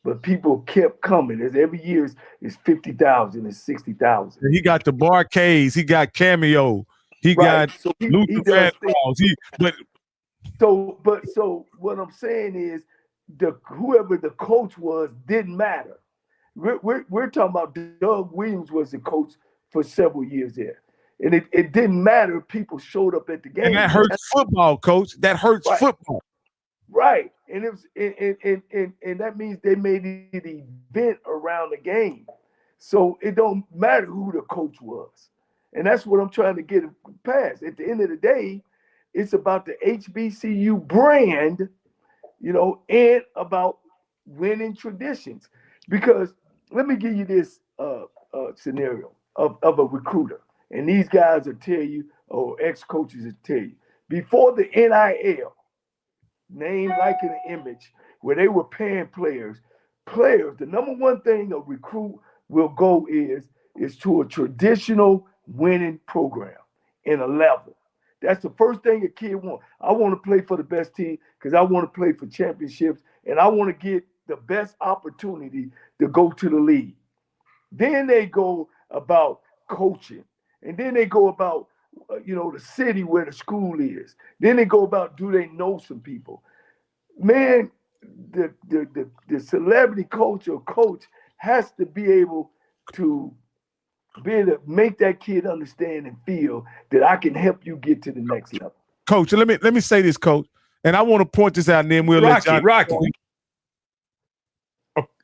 But people kept coming. As every year is 50,000 and 60,000. He got the Barcades, he got Cameo, he got Luther Vandross. So what I'm saying is whoever the coach was didn't matter. We're talking about Doug Williams was the coach for several years there. And it didn't matter if people showed up at the game. And that hurts football, coach. That hurts football. Right. And it was and that means they made it an event around the game. So it don't matter who the coach was. And that's what I'm trying to get past. At the end of the day, it's about the HBCU brand, and about winning traditions. Because let me give you this scenario of a recruiter. And these guys will tell you, or ex-coaches will tell you, before the NIL, name, like, and image, where they were paying players, the number one thing a recruit will go is to a traditional winning program in a level. That's the first thing a kid wants. I want to play for the best team because I want to play for championships, and I want to get the best opportunity to go to the league. Then they go about coaching, and then they go about the city where the school is. Then they go about, do they know some people? Man, the celebrity coach or coach has to be able to make that kid understand and feel that I can help you get to the next level. Coach, let me say this, Coach, and I want to point this out, and then we'll let Johnnie. Rocky.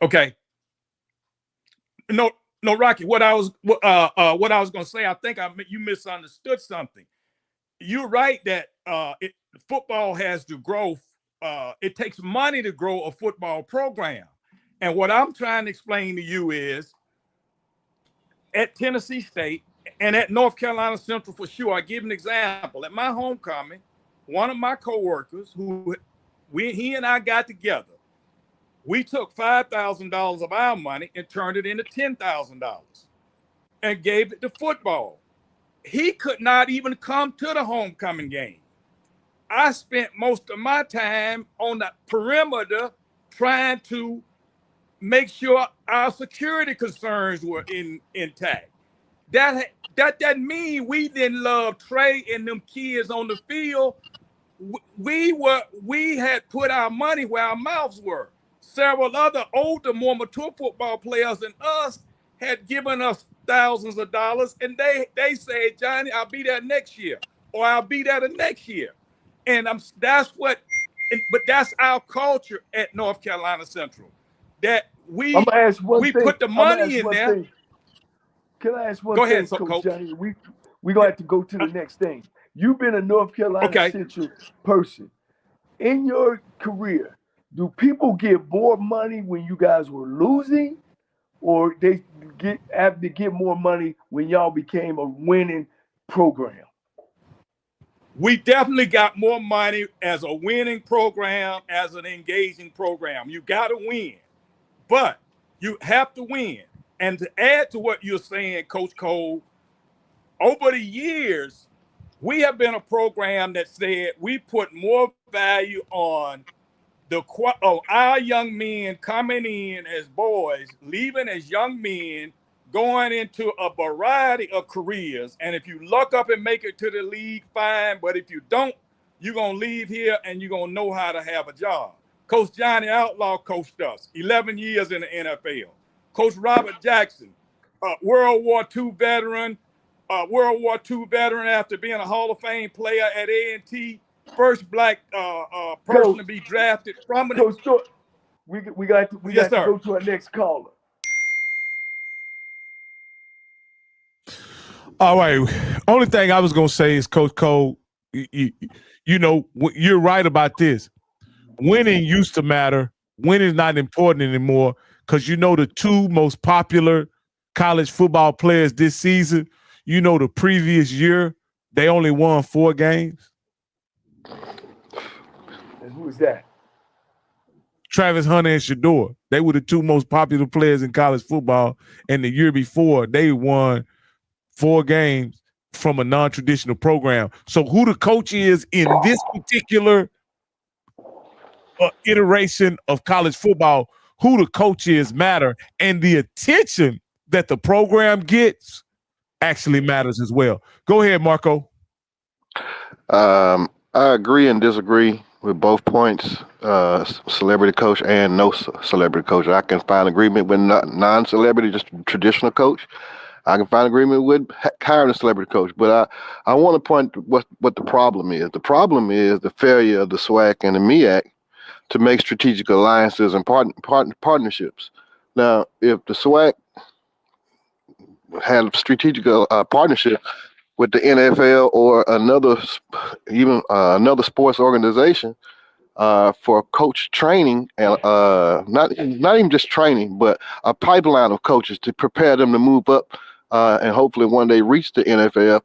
Okay. No, Rocky. What I was going to say, I think you misunderstood something. You're right that football has to grow. It takes money to grow a football program, and what I'm trying to explain to you is, at Tennessee State and at North Carolina Central for sure. I give an example. At my homecoming, one of my coworkers, he and I got together, we took $5,000 of our money and turned it into $10,000 and gave it to football. He could not even come to the homecoming game. I spent most of my time on the perimeter trying to make sure our security concerns were intact. That doesn't mean we didn't love Trey and them kids on the field. We had put our money where our mouths were. Several other older, more mature football players than us had given us thousands of dollars, and they said, Johnnie, I'll be there next year, or I'll be there the next year. And that's our culture at North Carolina Central. That we put the money in there. Can I ask one thing? Go ahead, ahead, Coach Johnnie? We're going to have to go to the next thing. You've been a North Carolina Central person. In your career, do people get more money when you guys were losing, or they have to get more money when y'all became a winning program? We definitely got more money as a winning program, as an engaging program. You got to win, but you have to win. And to add to what you're saying, Coach Cole, over the years, we have been a program that said we put more value on our young men coming in as boys, leaving as young men, going into a variety of careers. And if you luck up and make it to the league, fine. But if you don't, you're going to leave here and you're going to know how to have a job. Coach Johnnie Outlaw coached us 11 years in the NFL. Coach Robert Jackson, World War II veteran after being a Hall of Fame player at A&T, first black person to be drafted from Coach Stewart, we got to go to our next caller. All right. Only thing I was gonna say is, Coach Cole, you know, you're right about this. Winning used to matter. Winning is not important anymore, because you know the two most popular college football players this season, you know, the previous year they only won 4 games. And who is that? Travis Hunter and Shador. They were the two most popular players in college football, and the year before they won 4 games from a non-traditional program. So who the coach is in this particular iteration of college football, who the coach is matter, and the attention that the program gets actually matters as well. Go ahead, Marco. I agree and disagree with both points, celebrity coach and no celebrity coach. I can find agreement with non-celebrity, just traditional coach. I can find agreement with hiring a celebrity coach, but I want to point to what the problem is. The problem is the failure of the SWAC and the MEAC to make strategic alliances and partnerships. Now, if the SWAC had a strategic partnership with the NFL or another sports organization for coach training, and not even just training, but a pipeline of coaches to prepare them to move up and hopefully one day reach the NFL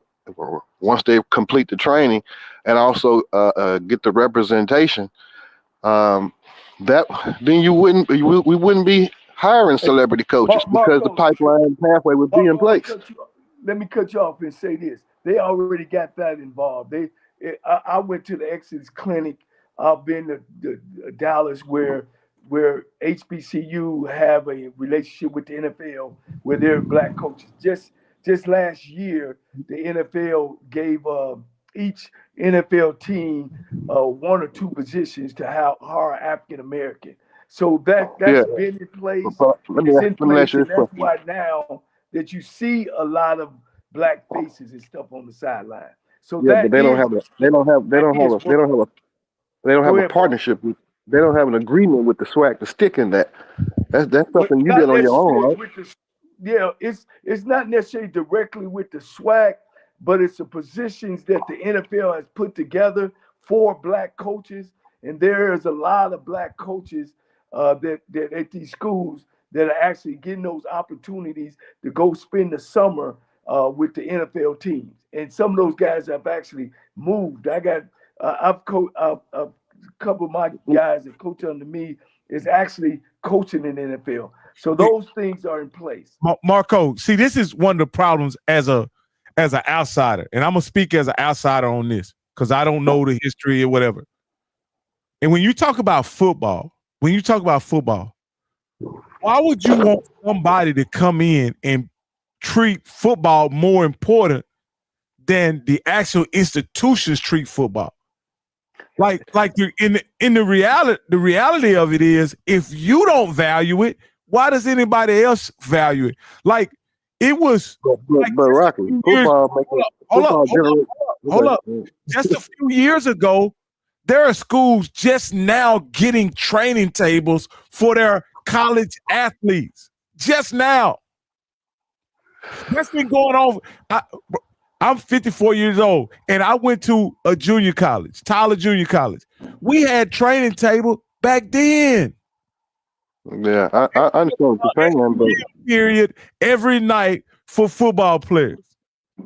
once they complete the training, and also get the representation. That then we wouldn't be hiring celebrity coaches because the pipeline pathway would be in place. Let me cut you off and say this. They already got that involved. I went to the Exodus Clinic. I've been to Dallas where HBCU have a relationship with the NFL where they're black coaches. Just last year, the NFL gave each NFL team 1 or 2 positions to hire African American. So that's been in place. That's why now that you see a lot of black faces and stuff on the sideline. So but they don't have a partnership. They don't have an agreement with the SWAC to stick in that. That's something you did on your own, right? It's not necessarily directly with the SWAC, but it's the positions that the NFL has put together for black coaches, and there is a lot of black coaches that at these schools that are actually getting those opportunities to go spend the summer with the NFL teams. And some of those guys have actually moved. I've a couple of my guys that coach under me is actually coaching in the NFL. So those things are in place. Marco, see, this is one of the problems as an outsider, and I'm gonna speak as an outsider on this because I don't know the history or whatever. And when you talk about football, why would you want somebody to come in and treat football more important than the actual institutions treat football? Like you're in the reality of it is, if you don't value it, why does anybody else value it? Like it was. But Rocky, football. Hold up. Just a few years ago, there are schools just now getting training tables for their college athletes. Just now. That's been going on. I'm 54 years old, and I went to a junior college, Tyler Junior College. We had training table back then. Yeah, I understand what you're saying, but Period every night for football players.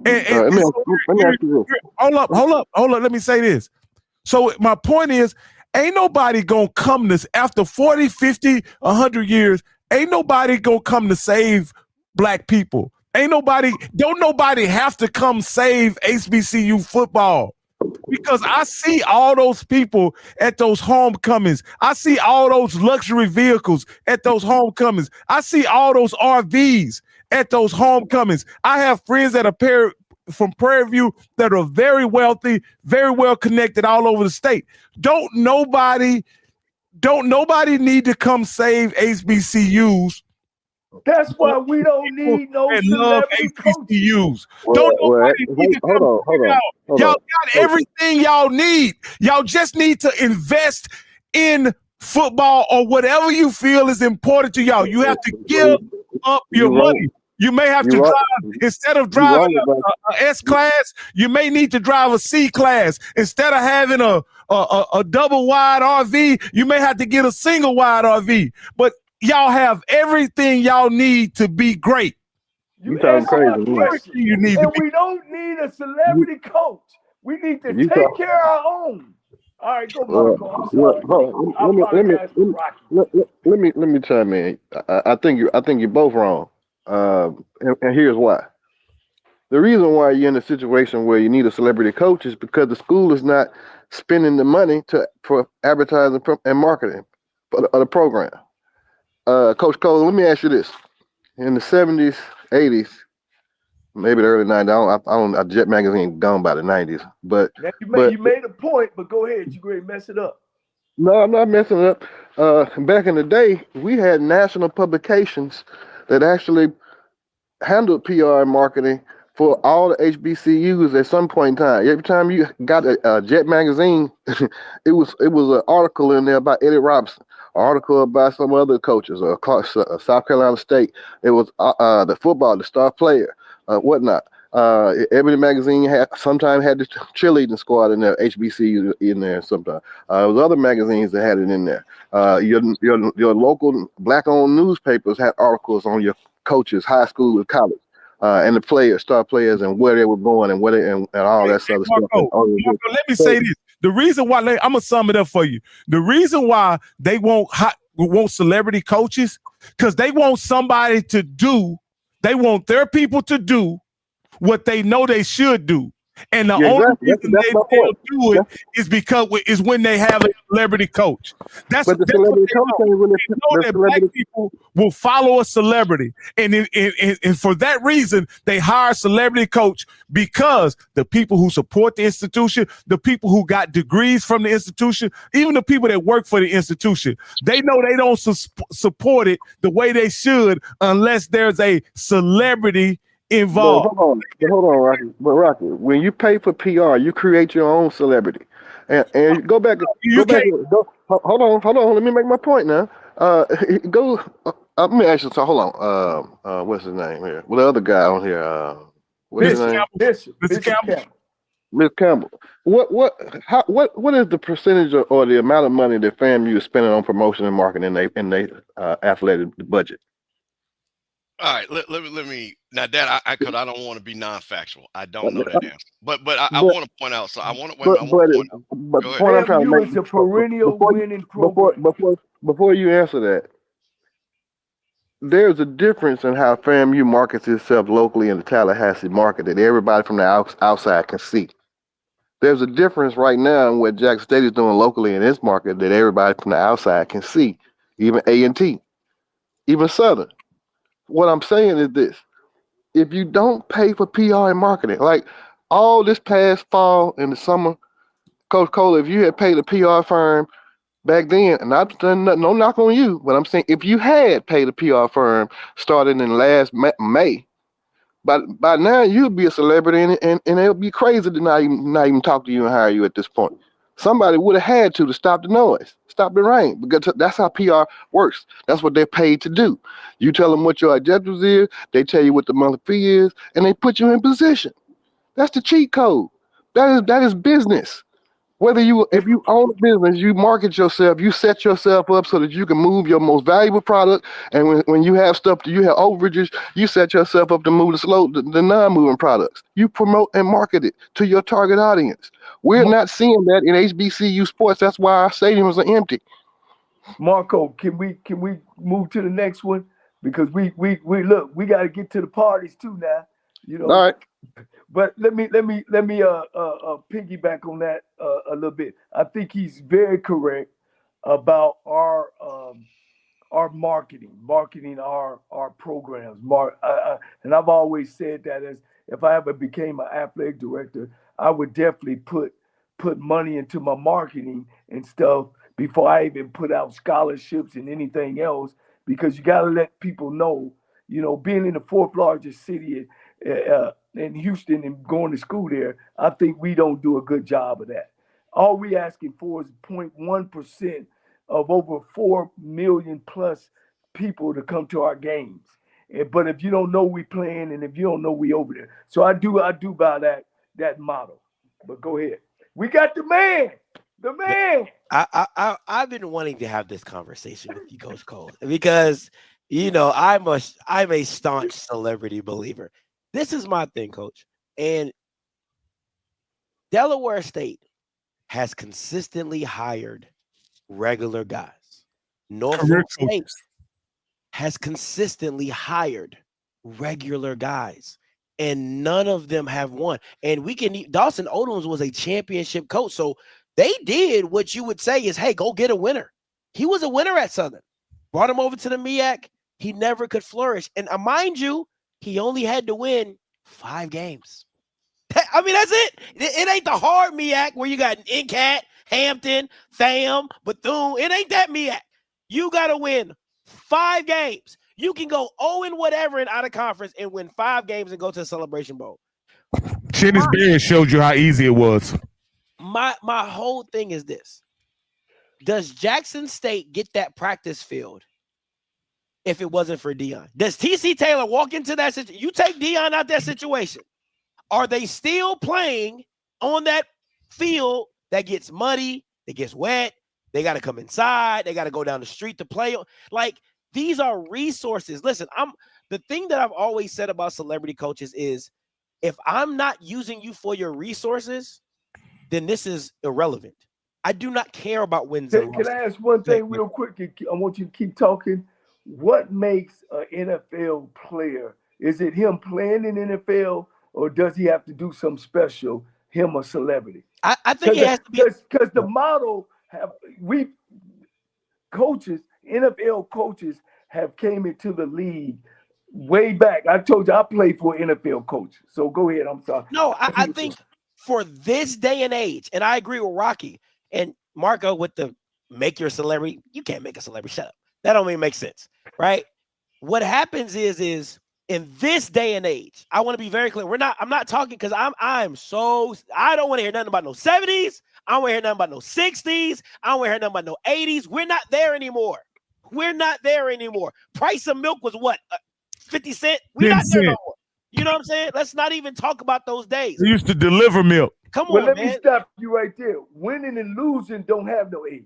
let me ask you this. Hold up. Let me say this. So my point is, ain't nobody gonna come this after 40, 50, 100 years, ain't nobody gonna come to save black people. Don't nobody have to come save HBCU football. Because I see all those people at those homecomings. I see all those luxury vehicles at those homecomings. I see all those RVs at those homecomings. I have friends that are from Prairie View that are very wealthy, very well connected all over the state. Don't nobody need to come save HBCUs. That's why we don't need no celebrity coaches. Don't nobody need to come. Hold on. Y'all got everything y'all need. Y'all just need to invest in football or whatever you feel is important to y'all. You have to give up your money. You may have to drive, instead of driving a S class, you may need to drive a C class. Instead of having a double wide RV, you may have to get a single wide RV. But y'all have everything y'all need to be great. You answer my question. And we don't need a celebrity coach. We need to take care of our own. All right, go Marco. Let me chime in. I think you're both wrong. And here's why. The reason why you're in a situation where you need a celebrity coach is because the school is not spending the money for advertising and marketing for the program. Coach Cole, let me ask you this. In the 70s, 80s, maybe the early 90s, Jet Magazine gone by the 90s. But you made a point, but go ahead. You going to mess it up. No, I'm not messing it up. Back in the day, we had national publications that actually handled PR and marketing for all the HBCUs at some point in time. Every time you got a Jet Magazine, it was an article in there about Eddie Robinson, an article about some other coaches, or South Carolina State. It was the football, the star player, whatnot. Every magazine sometimes had the cheerleading squad in there, HBCU in there sometimes. There was other magazines that had it in there. Your local black-owned newspapers had articles on your coaches, high school and college, and the players, star players, and where they were going and and all that other stuff. Marco, let me say this. The reason why I'm gonna sum it up for you. The reason why they want celebrity coaches, because they want somebody to do. They want their people to do what they know they should do. And the only reason they'll do it is because is when they have a celebrity coach. That's what they know that black people will follow a celebrity. And for that reason, they hire a celebrity coach, because the people who support the institution, the people who got degrees from the institution, even the people that work for the institution, they know they don't support it the way they should unless there's a celebrity involved. Hold on, Rocky. But Rocky, when you pay for PR, you create your own celebrity. And go back. Hold on. Let me make my point now. Let me ask you. So hold on. What's his name here? Well, the other guy on here. What's his name? Mr. Campbell. Miss Campbell. What is the percentage or the amount of money that FAMU is spending on promotion and marketing in their athletic budget? All right, let me now that because I don't want to be non-factual. I don't know that answer, but I want to point out. So I want to. But the point I'm trying to make is a perennial winning program. Before you answer that, there's a difference in how FAMU markets itself locally in the Tallahassee market that everybody from the outside can see. There's a difference right now in what Jackson State is doing locally in its market that everybody from the outside can see, even A&T, even Southern. What I'm saying is this: if you don't pay for PR and marketing, like all this past fall and the summer, Coach Cole, if you had paid a PR firm back then, and I've done no knock on you, but I'm saying if you had paid a PR firm starting in last May, but by now you'd be a celebrity, and it would be crazy to not even talk to you and hire you at this point. Somebody would have had to stop the noise, stop the rain, because that's how PR works. That's what they're paid to do. You tell them what your objectives is, they tell you what the monthly fee is, and they put you in position. That's the cheat code. That is business. If you own a business, you market yourself, you set yourself up so that you can move your most valuable product. And when you have stuff, you have overages, you set yourself up to move the non-moving products. You promote and market it to your target audience. We're not seeing that in HBCU sports. That's why our stadiums are empty. Marco, can we move to the next one? Because we look, we got to get to the parties too now. You know. All right. But let me piggyback on that a little bit. I think he's very correct about our marketing our programs. And I've always said that as if I ever became an athletic director, I would definitely put money into my marketing and stuff before I even put out scholarships and anything else, because you got to let people know, you know, being in the fourth largest city in Houston and going to school there, I think we don't do a good job of that. All we asking for is 0.1% of over 4 million plus people to come to our games. But if you don't know we playing, and if you don't know we over there, so I do buy that model. But go ahead. We got the man. I've been wanting to have this conversation with you, Coach Cole, because you know I'm a staunch celebrity believer. This is my thing, Coach. And Delaware State has consistently hired regular guys. Norfolk State has consistently hired regular guys, and none of them have won. And Dawson Odoms was a championship coach, so they did what you would say is, hey, go get a winner. He was a winner at Southern. Brought him over to the MEAC. He never could flourish. And mind you, he only had to win 5 games. I mean, that's it. It ain't the hard MEAC where you got NCAT, Hampton, FAM, Bethune. It ain't that MEAC. You got to win 5 games. You can go 0 whatever and out of conference and win 5 games and go to the Celebration Bowl. Chennis Berry showed you how easy it was. My whole thing is this. Does Jackson State get that practice field if it wasn't for Deion? Does TC Taylor walk into that situation? You take Deion out that situation. Are they still playing on that field that gets muddy, that gets wet? They got to come inside. They got to go down the street to play. Like, these are resources. Listen, the thing that I've always said about celebrity coaches is if I'm not using you for your resources, then this is irrelevant. I do not care about wins and losses. Can I ask one thing real quick? I want you to keep talking. What makes an NFL player? Is it him playing in NFL, or does he have to do something special, him a celebrity? I think it has to be. Because the model NFL coaches have came into the league way back. I told you I played for an NFL coach. So go ahead. I'm sorry. No, I think for this day and age, and I agree with Rocky and Marco with the make your celebrity. You can't make a celebrity. Shut up. That don't even make sense, right? What happens is in this day and age, I want to be very clear. I'm not talking because I don't want to hear nothing about no 70s. I don't want to hear nothing about no 60s. I don't want to hear nothing about no 80s. We're not there anymore. Price of milk was what? 50 cents? We're not there no more. You know what I'm saying? Let's not even talk about those days. They used to deliver milk. Come on, let man. me stop you right there. Winning and losing don't have no age.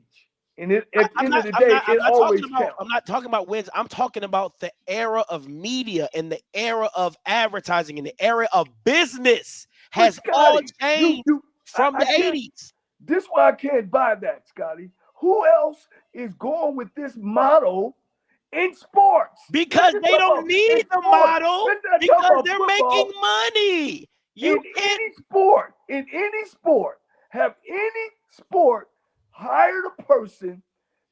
And at the end of the day, it always counts. I'm not talking about wins. I'm talking about the era of media and the era of advertising and the era of business has all changed from the 80s. This is why I can't buy that, Scotty. Who else is going with this model in sports? Because they don't need the model because they're making money. In any sport, have any sport hired a person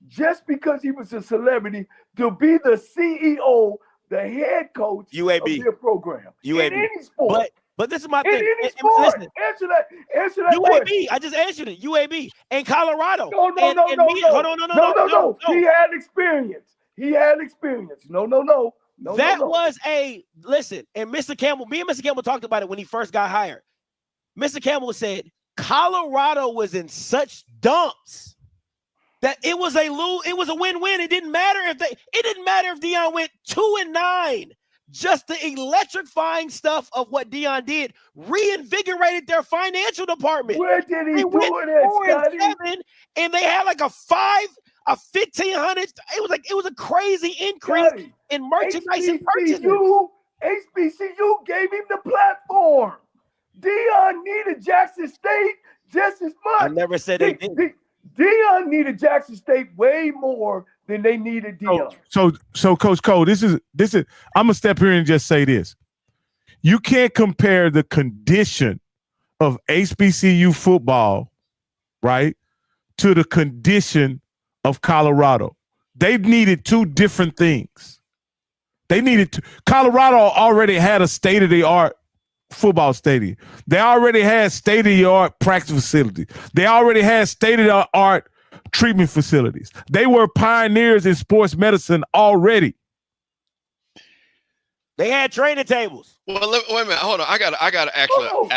just because he was a celebrity to be the CEO, the head coach of their program? UAB. In any sport. But this is my in thing. Any sport. Listen, answer that UAB. question. I just answered it. UAB and Colorado. No. No. He had experience. No. Listen, and Mr. Campbell, me and Mr. Campbell talked about it when he first got hired. Mr. Campbell said Colorado was in such dumps that it was a win-win. It didn't matter if Deion went 2-9. just the electrifying stuff of what DeSean did reinvigorated their financial department. Where did he They do went it, 4-7, and they had like a 1,500. It was a crazy increase Scotty? in merchandise and purchases. HBCU gave him the platform. DeSean needed Jackson State just as much. I never said they didn't. DeSean needed Jackson State way more than they needed DeSean. So Coach Cole, this is I'm gonna step here and just say this. You can't compare the condition of HBCU football, right, to the condition of Colorado. They've needed two different things. Colorado already had a state-of-the-art football stadium. They already had state-of-the-art practice facilities. They already had state-of-the-art treatment facilities. They were pioneers in sports medicine already. They had training tables. Well, wait a minute. Hold on. I got to actually. DeSean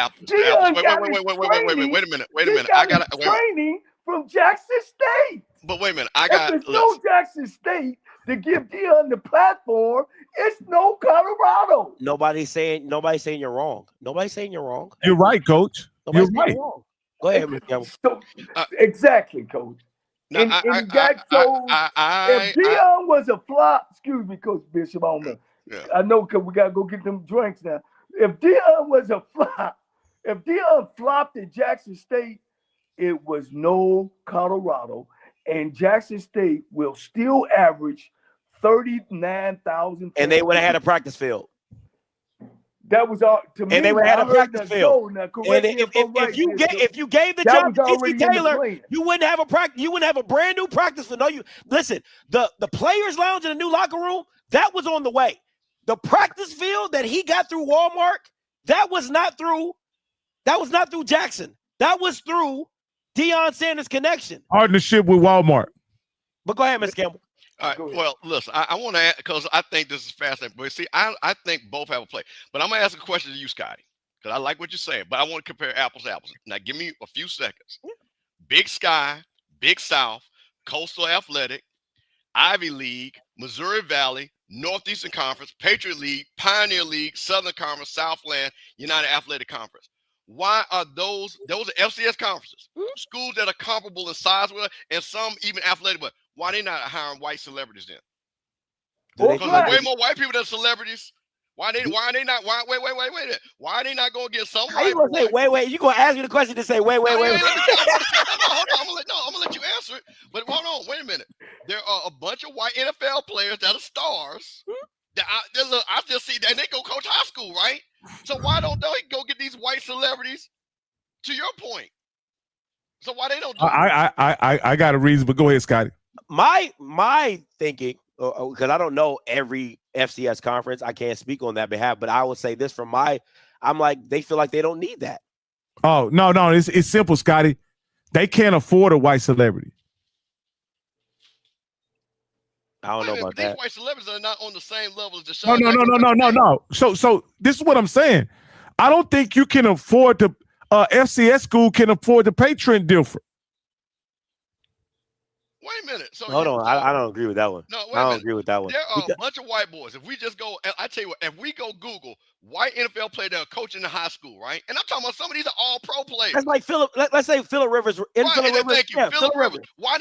Wait a minute. I got training from Jackson State. But wait a minute. If there's no Jackson State to give DeSean the platform, it's no Colorado. Nobody's saying you're wrong. Nobody's saying you're wrong. You're right, Coach. Nobody's You're right. wrong. Go ahead, Mr. Campbell. So, exactly, Coach. If DeSean was a flop, excuse me, Coach Bishop, I know because we got to go get them drinks now. If DeSean was a flop, if DeSean flopped at Jackson State, it was no Colorado, and Jackson State will still average 39,000. And they would have had a practice field. That was all to me. And they would have had a practice field. And if you gave the job to TC Taylor, you wouldn't have a practice. You wouldn't have a brand new practice field. No, you listen. The players' lounge in the new locker room that was on the way. The practice field that he got through Walmart, that was not through Jackson. That was through DeSean Sanders' connection. Partnership with Walmart. But go ahead, Mr. Campbell. All right. Well, listen, I want to add, because I think this is fascinating. But see, I think both have a play. But I'm going to ask a question to you, Scotty, because I like what you're saying. But I want to compare apples to apples. Now, give me a few seconds. Yeah. Big Sky, Big South, Coastal Athletic, Ivy League, Missouri Valley, Northeastern Conference, Patriot League, Pioneer League, Southern Conference, Southland, United Athletic Conference. Why are those are FCS conferences, schools that are comparable in size with, and some even athletic, but why they not hiring white celebrities then? Because there's way more white people than celebrities. Why are they not going to get some white? Wait. You going to ask me the question to say wait. Hold on, I'm going to let you answer it. But hold on, wait a minute. There are a bunch of white NFL players that are stars. I just see that they go coach high school, right? So why don't they go get these white celebrities? To your point. So why they don't do it? I got a reason, but go ahead, Scotty. My thinking, because I don't know every FCS conference, I can't speak on that behalf, but I will say this from I'm like, they feel like they don't need that. Oh, no, it's simple, Scotty. They can't afford a white celebrity. I don't know about these that. White celebrities are not on the same level as DeSean. No. So this is what I'm saying. I don't think you can afford to FCS school can afford to pay Trent Dilfer. Wait a minute. So hold on. I don't agree with that one. No, I don't agree with that one. There are a bunch of white boys. If we just go, I tell you what, if we go Google white NFL player that are coaching in high school, right? And I'm talking about some of these are all pro players. That's like Philip. Let's say Philip Rivers. Thank you, Philip Rivers. Why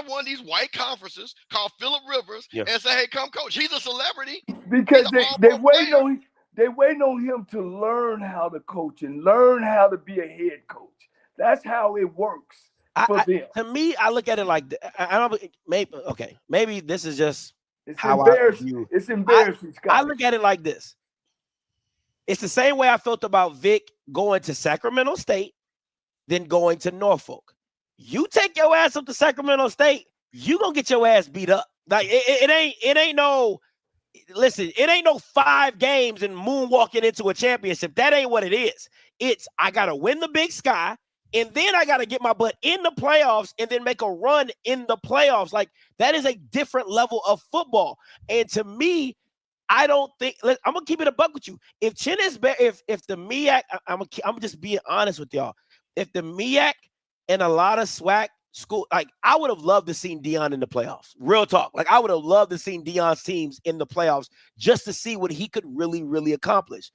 one of these white conferences called Philip Rivers and say, "Hey, come coach"? He's a celebrity because they waiting on him to learn how to coach and learn how to be a head coach. That's how it works. To me, I look at it like maybe this is just how embarrassing. It's embarrassing, Scott. I look at it like this. It's the same way I felt about Vick going to Sacramento State, then going to Norfolk. You take your ass up to Sacramento State, you gonna get your ass beat up. Like it ain't no 5 games and moonwalking into a championship. That ain't what it is. It's I gotta win the Big Sky. And then I got to get my butt in the playoffs and then make a run in the playoffs. Like, that is a different level of football. And to me, I don't think – I'm going to keep it a buck with you. If Chin is – if the MEAC – I'm just being honest with y'all. If the MEAC and a lot of SWAC school, like I would have loved to seen DeSean in the playoffs. Real talk. Like I would have loved to seen DeSean's teams in the playoffs just to see what he could really, really accomplish.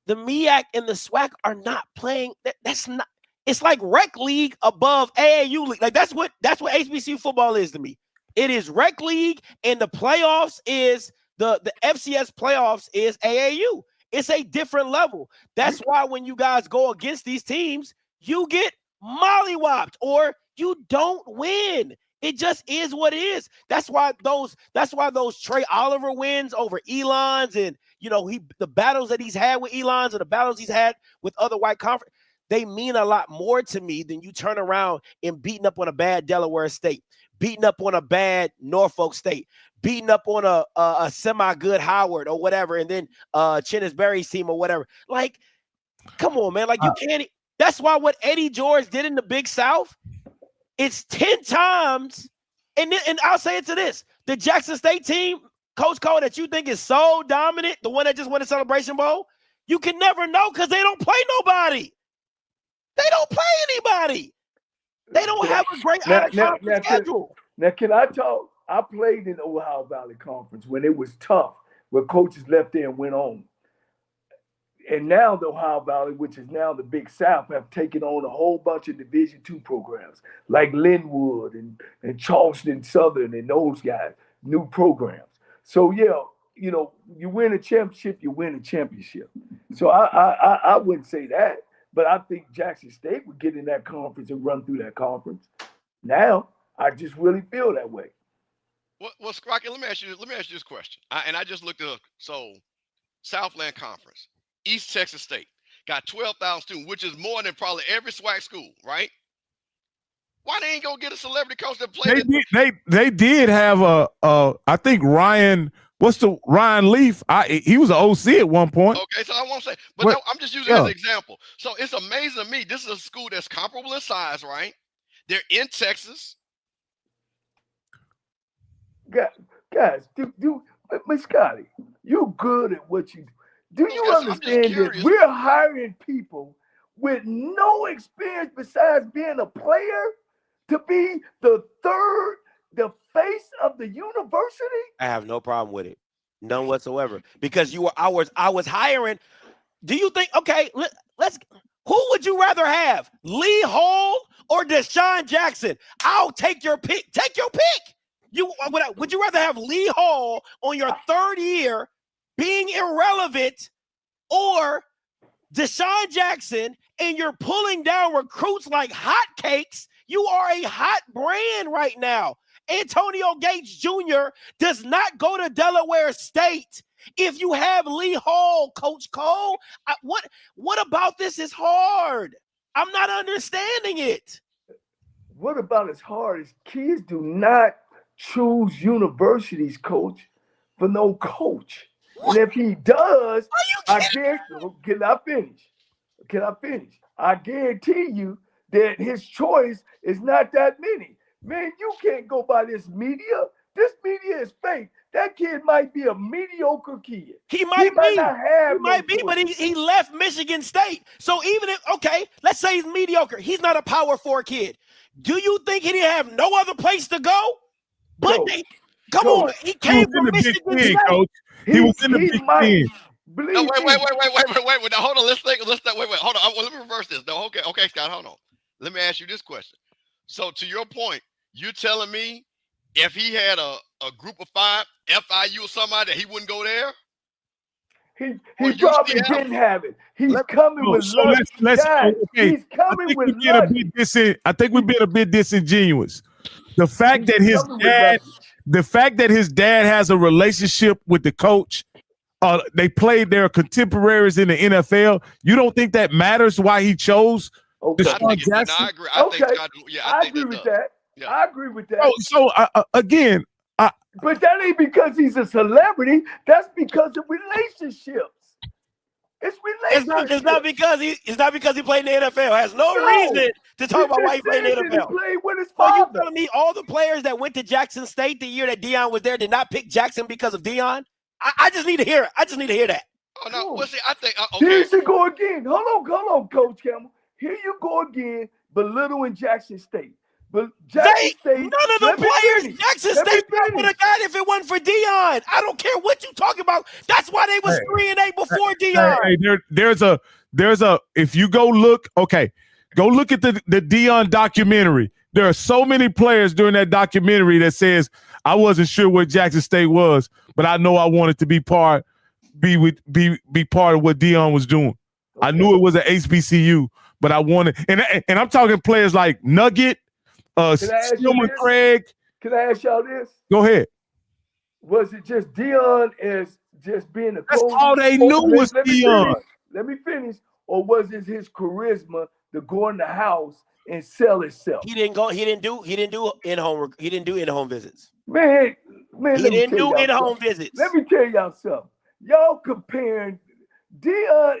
The MEAC and the SWAC are not playing. That's not. It's like rec league above AAU league. Like that's what HBCU football is to me. It is rec league, and the playoffs is the FCS playoffs is AAU. It's a different level. That's why when you guys go against these teams, you get mollywopped or you don't win. It just is what it is. That's why those Trey Oliver wins over Elons and the battles that he's had with Elons and the battles he's had with other white conference, they mean a lot more to me than you turn around and beating up on a bad Delaware State, beating up on a bad Norfolk State, beating up on a semi-good Howard or whatever, and then Chennis Berry's team or whatever. Like, come on, man. Like, you can't. That's why what Eddie George did in the Big South, it's 10 times. And I'll say it to this. The Jackson State team, Coach Cole, that you think is so dominant, the one that just won the Celebration Bowl, you can never know because they don't play nobody. They don't play anybody. They don't have a great out-of-conference schedule. Now, can I talk? I played in the Ohio Valley Conference when it was tough, where coaches left there and went on. And now the Ohio Valley, which is now the Big South, have taken on a whole bunch of Division II programs like Linwood and Charleston Southern and those guys, new programs. So, yeah, you win a championship, you win a championship. So I wouldn't say that, but I think Jackson State would get in that conference and run through that conference. Now, I just really feel that way. Well, Scrocky, let me ask you this question. I just looked up. So, Southland Conference, East Texas State got 12,000 students, which is more than probably every SWAC school, right? Why they ain't gonna get a celebrity coach that played? They did have I think Ryan. What's the Ryan Leaf? He was an OC at one point. Okay, so I won't say, but no, I'm just using it as an example. So it's amazing to me. This is a school that's comparable in size, right? They're in Texas. Guys, Miss Scotty, you good at what you do. Do you understand that we're hiring people with no experience besides being a player to be the face of the university? I have no problem with it. None whatsoever. Because I was hiring. Do you think, okay, who would you rather have? Lee Hall or DeSean Jackson? I'll take your pick. Take your pick. Would you rather have Lee Hall on your third year being irrelevant or DeSean Jackson and you're pulling down recruits like hotcakes? You are a hot brand right now. Antonio Gates Jr. does not go to Delaware State if you have Lee Hall, Coach Cole. What about this is hard? I'm not understanding it. What about as hard as kids do not choose universities, coach, for no coach? What? And if he does, Can I finish? I guarantee you that his choice is not that many. Man, you can't go by this media. This media is fake. That kid might be a mediocre kid. He might be, but he left Michigan State. So even if, okay, let's say he's mediocre. He's not a Power 4 kid. Do you think he didn't have no other place to go? But come on, he came from Michigan State. Coach. He was in the Big Ten. No, wait. Now, hold on. Let's think. Wait. Hold on. Let me reverse this. No, okay, Scott. Hold on. Let me ask you this question. So, to your point, you're telling me if he had a group of 5, FIU or somebody, that he wouldn't go there? He probably didn't have it. He's coming with luck. He's coming with luck. I think we've been a bit disingenuous. The fact that his dad has a relationship with the coach, they played their contemporaries in the NFL. You don't think that matters why he chose DeSean Jackson? I agree. I agree with that. Yeah. I agree with that. So again, but that ain't because he's a celebrity. That's because of relationships. It's relationships. It's not because he played in the NFL. It has no reason to talk about why he played in the NFL. He played with his So you father. telling me all the players that went to Jackson State the year that DeSean was there did not pick Jackson because of DeSean? I just need to hear it. I just need to hear that. Oh no. Well, see, I think okay. Here you go again. Hold on, Coach Campbell. Here you go again, belittling Jackson State. But Jackson State, none of the players Jackson State would have got if it wasn't for DeSean. I don't care what you talking about. That's why they was 3-8 before DeSean. There's a if you go look, go look at the DeSean documentary. There are so many players during that documentary that says, I wasn't sure what Jackson State was, but I know I wanted to be part of what DeSean was doing. I knew it was an HBCU, but I wanted, and I'm talking players like Nugget, Stillman Craig. Can I ask y'all this? Go ahead. Was it just DeSean as just being a coach? That's all they knew was DeSean. Let me finish. Or was it his charisma to go in the house and sell himself? He didn't do in-home visits. Man, he didn't do in-home visits. Let me tell y'all something. Y'all comparing DeSean.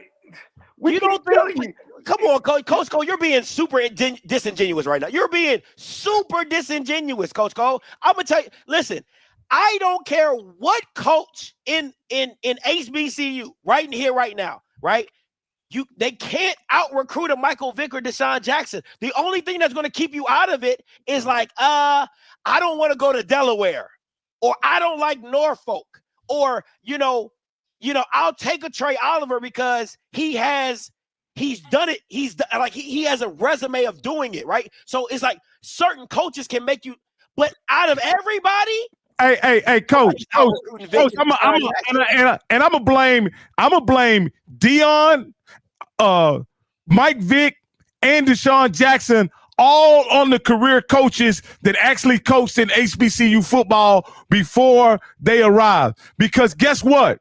Come on, Coach Cole, you're being super disingenuous right now. You're being super disingenuous, Coach Cole. I'm gonna tell you, listen, I don't care what coach in HBCU right here, right now, right? They can't out-recruit a Michael Vick or DeSean Jackson. The only thing that's going to keep you out of it is like, I don't want to go to Delaware, or I don't like Norfolk, or I'll take a Trey Oliver because he's done it. He has a resume of doing it, right? So it's like certain coaches can make you, but out of everybody. Hey, coach, I'm gonna blame DeSean, Mike Vick, and DeSean Jackson, all on the career coaches that actually coached in HBCU football before they arrived. Because guess what?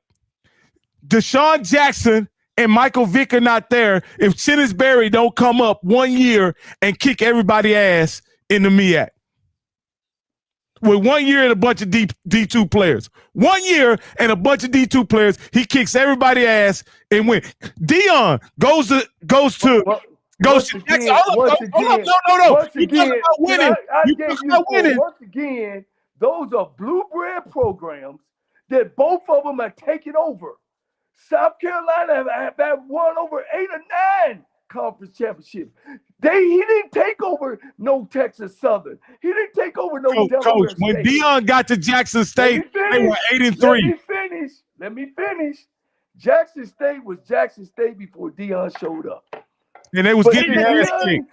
DeSean Jackson and Michael Vick are not there if Chinnisberry don't come up 1 year and kick everybody's ass in the MEAC. With 1 year and a bunch of D2 players. 1 year and a bunch of D2 players, he kicks everybody's ass and wins. DeSean goes to Jackson. Once again, those are blue bread programs that both of them are taking over. South Carolina have won over 8 or 9 conference championships. He didn't take over no Texas Southern. He didn't take over no Delaware Coach, State. when DeSean got to Jackson State, they were 8-3. Let me finish. Jackson State was Jackson State before DeSean showed up. And they was getting ass kicked.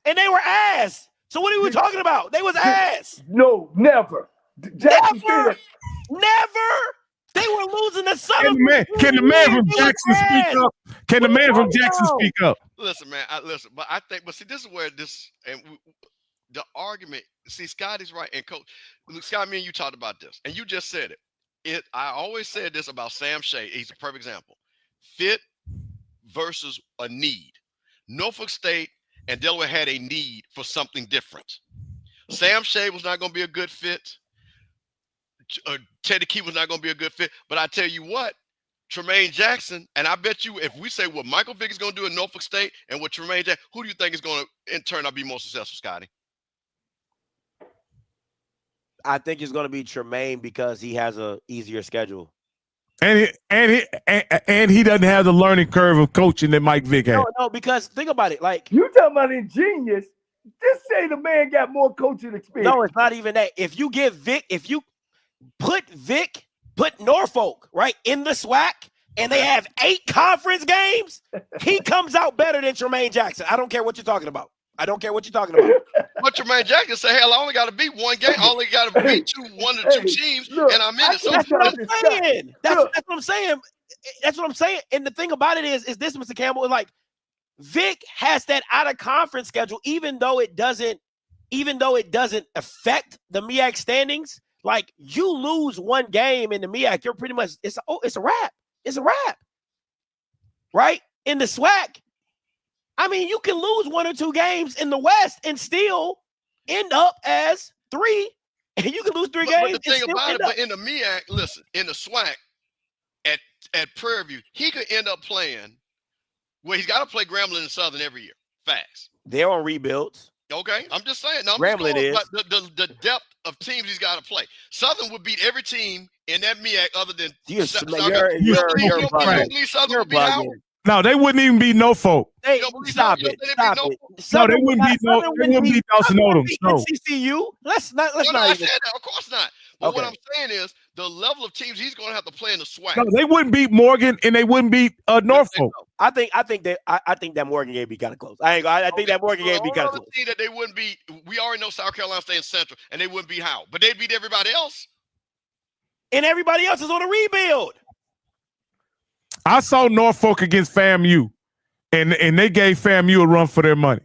And they were ass. So what are we talking about? They was ass. No, never. Never. They were losing the Southern. Can the man from Jackson speak up? Can the man from Jackson speak up? Listen, man. But see, this is where the argument. See, Scotty's right, and Coach Scott, me and you talked about this, and you just said it. I always said this about Sam Shea. He's a perfect example. Fit versus a need. Norfolk State and Delaware had a need for something different. Sam Shea was not going to be a good fit. Teddy Key was not going to be a good fit. But I tell you what, Tremaine Jackson, and I bet you if we say what Michael Vick is going to do at Norfolk State and what Tremaine Jackson, who do you think is going to in turn out be more successful, Scotty? I think it's going to be Tremaine because he has a easier schedule. And he doesn't have the learning curve of coaching that Mike Vick had. No, because think about it. Like you talking about ingenious. Just say the man got more coaching experience. No, it's not even that. If you put Norfolk right in the SWAC and they have 8 conference games, he comes out better than Tremaine Jackson. I don't care what you're talking about. But Tremaine Jackson said, hell, I only got to beat one game. I only got to beat one or two teams, and I'm in it. That's what I'm saying. That's what I'm saying. That's what I'm saying. And the thing about it is this, Mr. Campbell, like Vick has that out of conference schedule, even though it doesn't affect the MEAC standings. Like you lose one game in the MEAC, you're pretty much it's a wrap. It's a wrap. Right? In the SWAC, I mean, you can lose 1 or 2 games in the West and still end up as 3. And you can lose 3 games. But the thing about it, but in the MEAC, listen, in the SWAC at Prairie View, he could end up playing where he's got to play Grambling and Southern every year. Facts. They're on rebuilds. Okay, I'm just saying. No, Grambling is the depth of teams he's got to play. Southern would beat every team in that MEAC other than you're Southern would beat Howard. No, they wouldn't even beat Norfolk. Hey, You don't believe stop no- it. you don't Stop believe it. No, they Southern wouldn't beat no. Southern They wouldn't beat Dawson Odom. No. NCCU. Let's not No, I even. said that. Of course not. But what Okay. I'm saying is the level of teams he's going to have to play in the SWAC. No, they wouldn't beat Morgan, and they wouldn't beat Norfolk. I think that Morgan game be kind of close. I think that Morgan game be kind of close. Team that they wouldn't beat. We already know South Carolina State and Central, and they wouldn't beat how, but they beat everybody else. And everybody else is on a rebuild. I saw Norfolk against FAMU, and they gave FAMU a run for their money.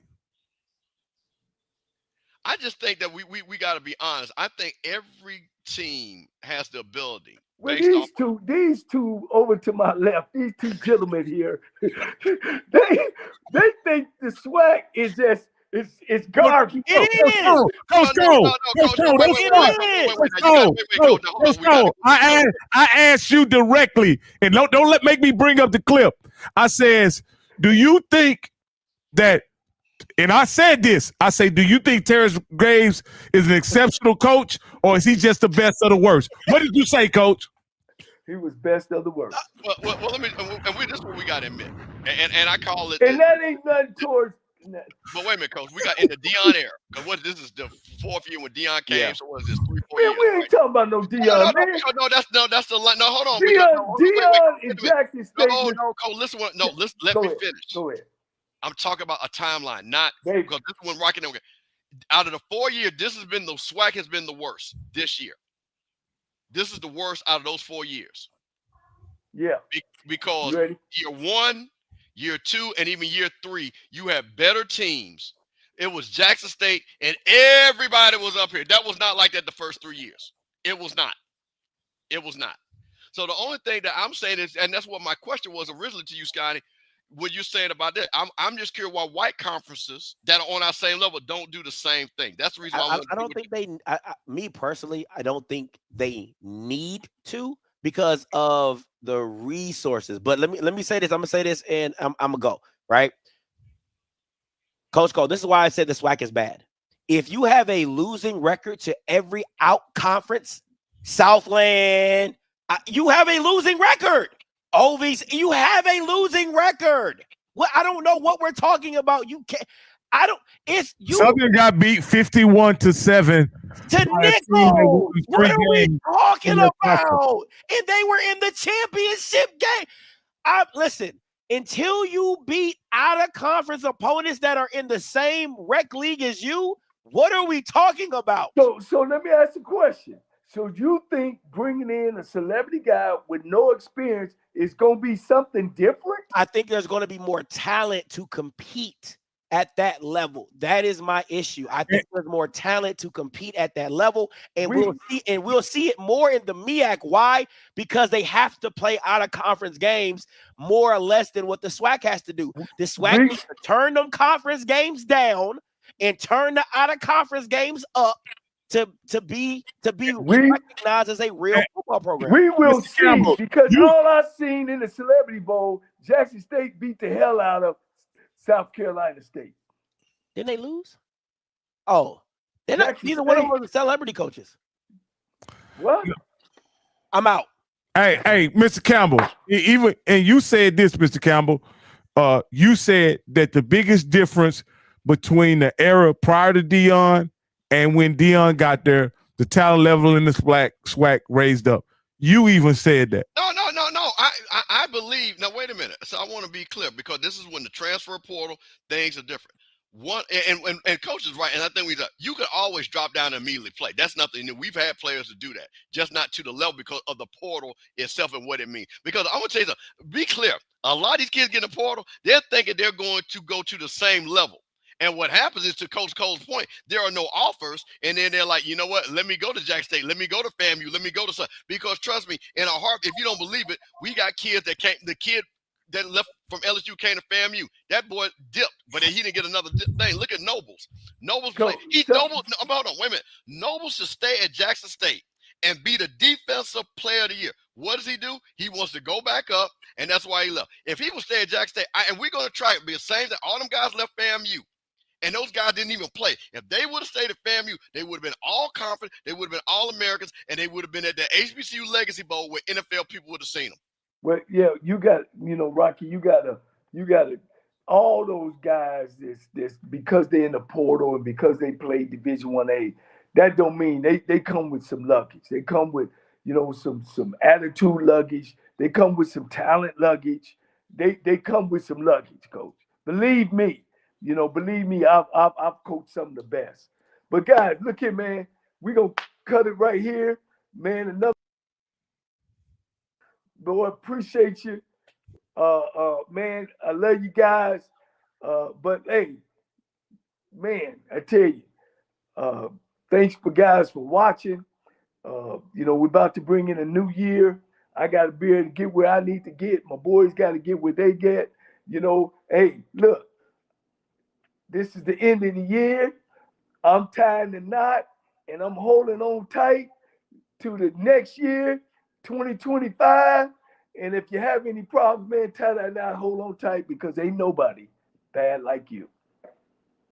I just think that we got to be honest. I think every team has the ability. Well, based these two over to my left, these two gentlemen here, they think the SWAC is just it's garbage. It is. Coach Cole, I asked you directly, and don't make me bring up the clip. I says, do you think that? And I said this. I say, do you think Terrence Graves is an exceptional coach, or is he just the best of the worst? What did you say, Coach? He was best of the worst. Well, let me. And this is what we got to admit. And I call it. And that ain't nothing towards. But wait a minute, Coach. We got in the DeSean era. Because this is the fourth year when DeSean came. Yeah. So what is this? 3-4 Man, years? we ain't talking about no DeSean, man. That's the line. No, hold on. DeSean and Jackson State. No, Coach. Listen. Let me finish. Go ahead. I'm talking about a timeline, not Baby. because this one rocking. Out of the 4 years, this has been the SWAC has been the worst this year. This is the worst out of those 4 years. Yeah. Because year 1, year 2, and even year 3, you have better teams. It was Jackson State, and everybody was up here. That was not like that the first 3 years. It was not. It was not. So the only thing that I'm saying is, and that's what my question was originally to you, Scotty, what you're saying about that. I'm just curious why white conferences that are on our same level don't do the same thing. That's the reason why I don't think me personally, I don't think they need to because of the resources. But let me say this. I'm gonna say this, and I'm gonna go right. Coach Cole, this is why I said the SWAC is bad. If you have a losing record to every out conference, Southland, you have a losing record. OVs, you have a losing record. Well, I don't know what we're talking about. You can't. I don't. It's you. Southern got beat 51-7 to Nickel. What are we talking about? And they were in the championship game. Listen. Until you beat out of conference opponents that are in the same rec league as you, what are we talking about? So let me ask a question. So you think bringing in a celebrity guy with no experience is going to be something different? I think there's going to be more talent to compete at that level. That is my issue. I think there's more talent to compete at that level, and we'll see it more in the MEAC. Why? Because they have to play out of conference games more or less than what the SWAC has to do. The SWAC needs to turn them conference games down and turn the out of conference games up to be recognized as a real football program. We will see, because all I've seen in the Celebrity Bowl, Jackson State beat the hell out of South Carolina State. Didn't they lose? Oh, they're not. Neither one of them were celebrity coaches. What? I'm out. Hey, Mr. Campbell. And you said this, Mr. Campbell. You said that the biggest difference between the era prior to DeSean and when DeSean got there, the talent level in the SWAC raised up. You even said that. No. I believe. Now, wait a minute. So I want to be clear, because this is when the transfer portal, things are different. And coach is right. And I think you could always drop down and immediately play. That's nothing new. We've had players to do that, just not to the level because of the portal itself and what it means. Because I'm going to tell you something. Be clear. A lot of these kids get in the portal, they're thinking they're going to go to the same level. And what happens is, to Coach Cole's point, there are no offers, and then they're like, you know what? Let me go to Jackson State. Let me go to FAMU. Let me go to some. Because trust me, in our heart, if you don't believe it, we got kids that came. The kid that left from LSU came to FAMU. That boy dipped, but he didn't get another thing. Look at Nobles. Nobles play. Hold on, wait a minute. Nobles should stay at Jackson State and be the defensive player of the year. What does he do? He wants to go back up, and that's why he left. If he would stay at Jackson State, and we're going to try it, be the same that all them guys left FAMU. And those guys didn't even play. If they would have stayed at FAMU, they would have been all conference, they would have been all Americans, and they would have been at the HBCU Legacy Bowl where NFL people would have seen them. Well, yeah, you got, Rocky, you gotta all those guys this because they're in the portal and because they play Division 1A, that don't mean they come with some luggage. They come with, some attitude luggage. They come with some talent luggage. They come with some luggage, coach. Believe me, I've coached some of the best. But guys, look here, man. We gonna cut it right here, man. Another boy, appreciate you. Man, I love you guys. But hey, man, I tell you, thanks for guys for watching. We're about to bring in a new year. I got to be able to get where I need to get. My boys got to get where they get. Hey, look, this is the end of the year. I'm tying the knot and I'm holding on tight to the next year, 2025. And if you have any problems, man, tie that knot, hold on tight because ain't nobody bad like you.